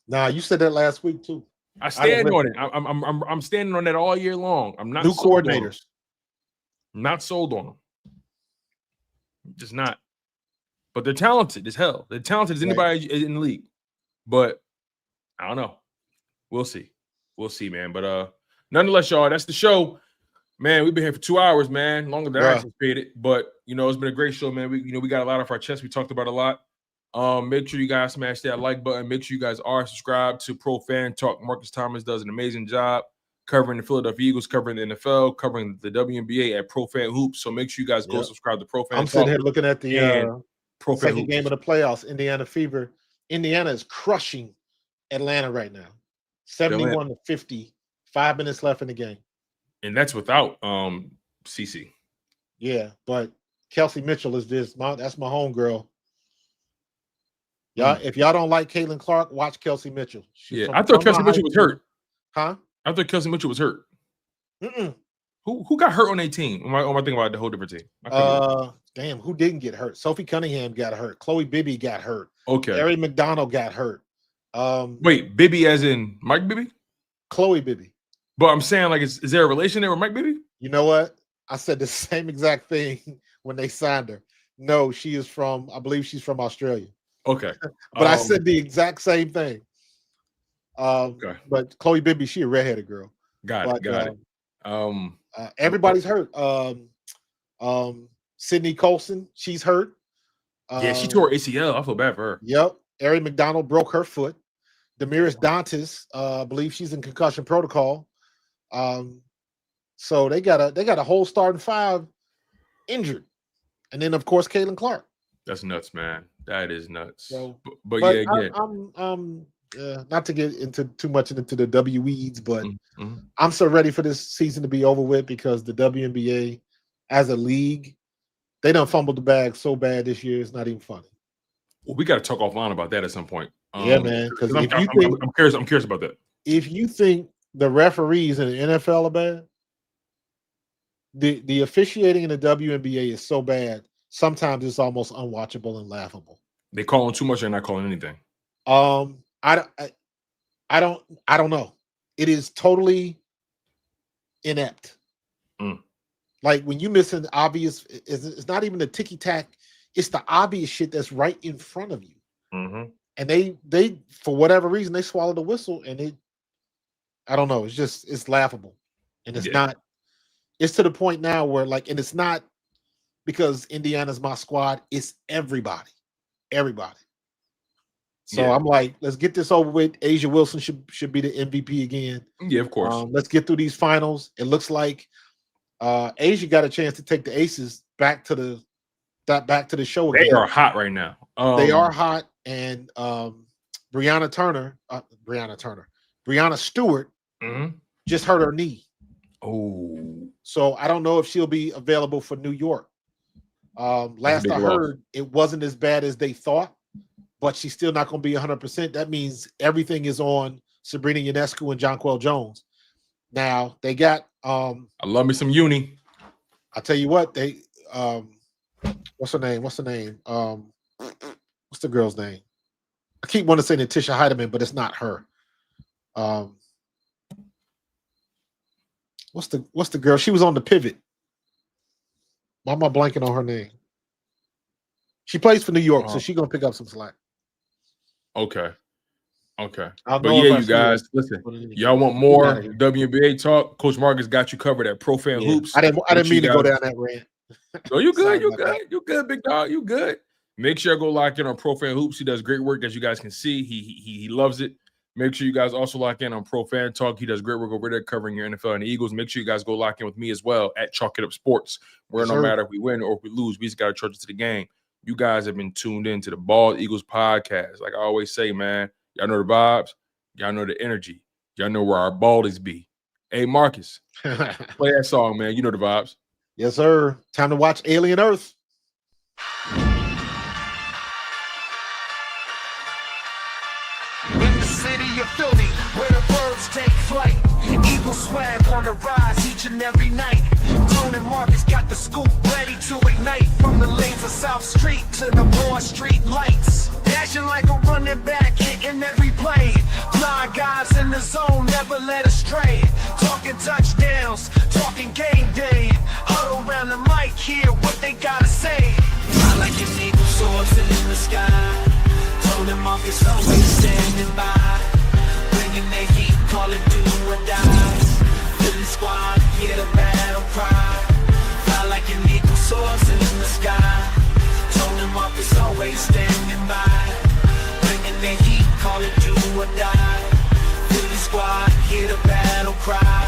Nah, you said that last week too. I stand on it. I'm standing on that all year long. I'm not new coordinators. Not sold on them. Just not. But they're talented as hell. They're talented as anybody in the league. But I don't know. We'll see. We'll see, man. But nonetheless, y'all, that's the show. Man, we've been here for 2 hours, man. Longer than I anticipated. But it's been a great show, man. We got a lot off our chest. We talked about a lot. Make sure you guys smash that like button. Make sure you guys are subscribed to Pro Fan Talk. Markus Thomas does an amazing job covering the Philadelphia Eagles, covering the NFL, covering the WNBA at Pro Fan Hoops. So make sure you guys go subscribe to Pro Fan I'm Talk. sitting here looking at the Pro Fan second game of the playoffs, Indiana Fever. Indiana is crushing Atlanta right now. 71-50. 5 minutes left in the game. And that's without CC. Yeah, but Kelsey Mitchell is that's my homegirl. Y'all, if y'all don't like Caitlin Clark, watch Kelsey Mitchell. I thought Kelsey Mitchell was hurt. Huh? I thought Kelsey Mitchell was hurt. Mm-mm. Who got hurt on a team? Am I thinking about the whole different team? Damn, who didn't get hurt? Sophie Cunningham got hurt. Chloe Bibby got hurt. Okay. Ari McDonald got hurt. Wait, Bibby as in Mike Bibby? Chloe Bibby. But I'm saying, like, is there a relation there with Mike Bibby? You know what? I said the same exact thing when they signed her. No, I believe she's from Australia. Okay. But I said the exact same thing. Okay. But Chloe Bibby, she a redheaded girl. Got it. Everybody's hurt. Sydney Colson, she's hurt. She tore ACL. I feel bad for her. Yep. Ari McDonald broke her foot. Damiris Dantas, I believe she's in concussion protocol. So they got a whole starting five injured. And then of course Caitlin Clark. That's nuts, man. That is nuts. So, but yeah. I'm not to get into too much into the W weeds, but I'm so ready for this season to be over with because the WNBA as a league, they done fumbled the bag so bad this year, it's not even funny. Well, we got to talk offline about that at some point. Yeah, man. Because I'm curious about that. If you think the referees in the NFL are bad, the officiating in the WNBA is so bad. Sometimes it's almost unwatchable and laughable. They calling too much. They're not calling anything. I don't know. It is totally inept. Like when you miss an obvious, it's not even a ticky tack. It's the obvious shit that's right in front of you. Mm-hmm. And they for whatever reason they swallowed the whistle and I don't know. It's laughable, and it's not. It's to the point now where and it's not because Indiana's my squad. It's everybody. So I'm like, let's get this over with. Asia Wilson should be the MVP again. Yeah, of course. Let's get through these finals. It looks like Asia got a chance to take the Aces back to the show again. They are hot right now. They are hot, and Brianna Stewart just hurt her knee. Oh, so I don't know if she'll be available for New York. Last I heard, it wasn't as bad as they thought, but she's still not going to be 100%. That means everything is on Sabrina Ionescu and Jonquel Jones. Now they got. I love me some Uni. I tell you what, they. What's her name? What's the girl's name? I keep wanting to say Natisha Heidemann, but it's not her. What's the girl? She was on the Pivot. Why am I blanking on her name? She plays for New York, so she's gonna pick up some slack. Okay. Okay. I'll But know yeah, if I you see it. guys, listen. Put it in the Y'all want queue. more Get outta here. WNBA talk? Coach Marcus got you covered at Pro Fan Yeah. Hoops. I didn't Make sure mean to go guys- down that rant. No, you Sorry good. You about that. good. You good, big dog. You good. Make sure I go lock in on Pro Fan Hoops. He does great work, as you guys can see. He loves it. Make sure you guys also lock in on Pro Fan Talk. He does great work over there covering your NFL and the Eagles. Make sure you guys go lock in with me as well at Chalk It Up Sports, where Yes, no sir. matter if we win or if we lose, we just got to charge it to the game. You guys have been tuned in to the Bald Eagles podcast. Like I always say, man, y'all know the vibes. Y'all know the energy. Y'all know where our baldies be. Hey, Marcus, play that song, man. You know the vibes. Yes, sir. Time to watch Alien Earth. In the city of Philly, where the birds take flight, Eagle swag on the rise each and every night. Tone and Marcus got the scoop ready to ignite. From the lanes of South Street to the Broad Street lights, dashing like a running back, hitting every play. Blind guys in the zone, never led astray. Talking touchdowns, talking game day. Huddle around the mic, hear what they gotta say. I like an eagle soaring in the sky. Tone and Marcus always standing by, bringing their heat, call it do or die. Philly squad, hear the battle cry. Fly like an eagle soars in the sky. Tone and Marcus always standing by, bringing their heat, call it do or die. Philly squad, hear the battle cry.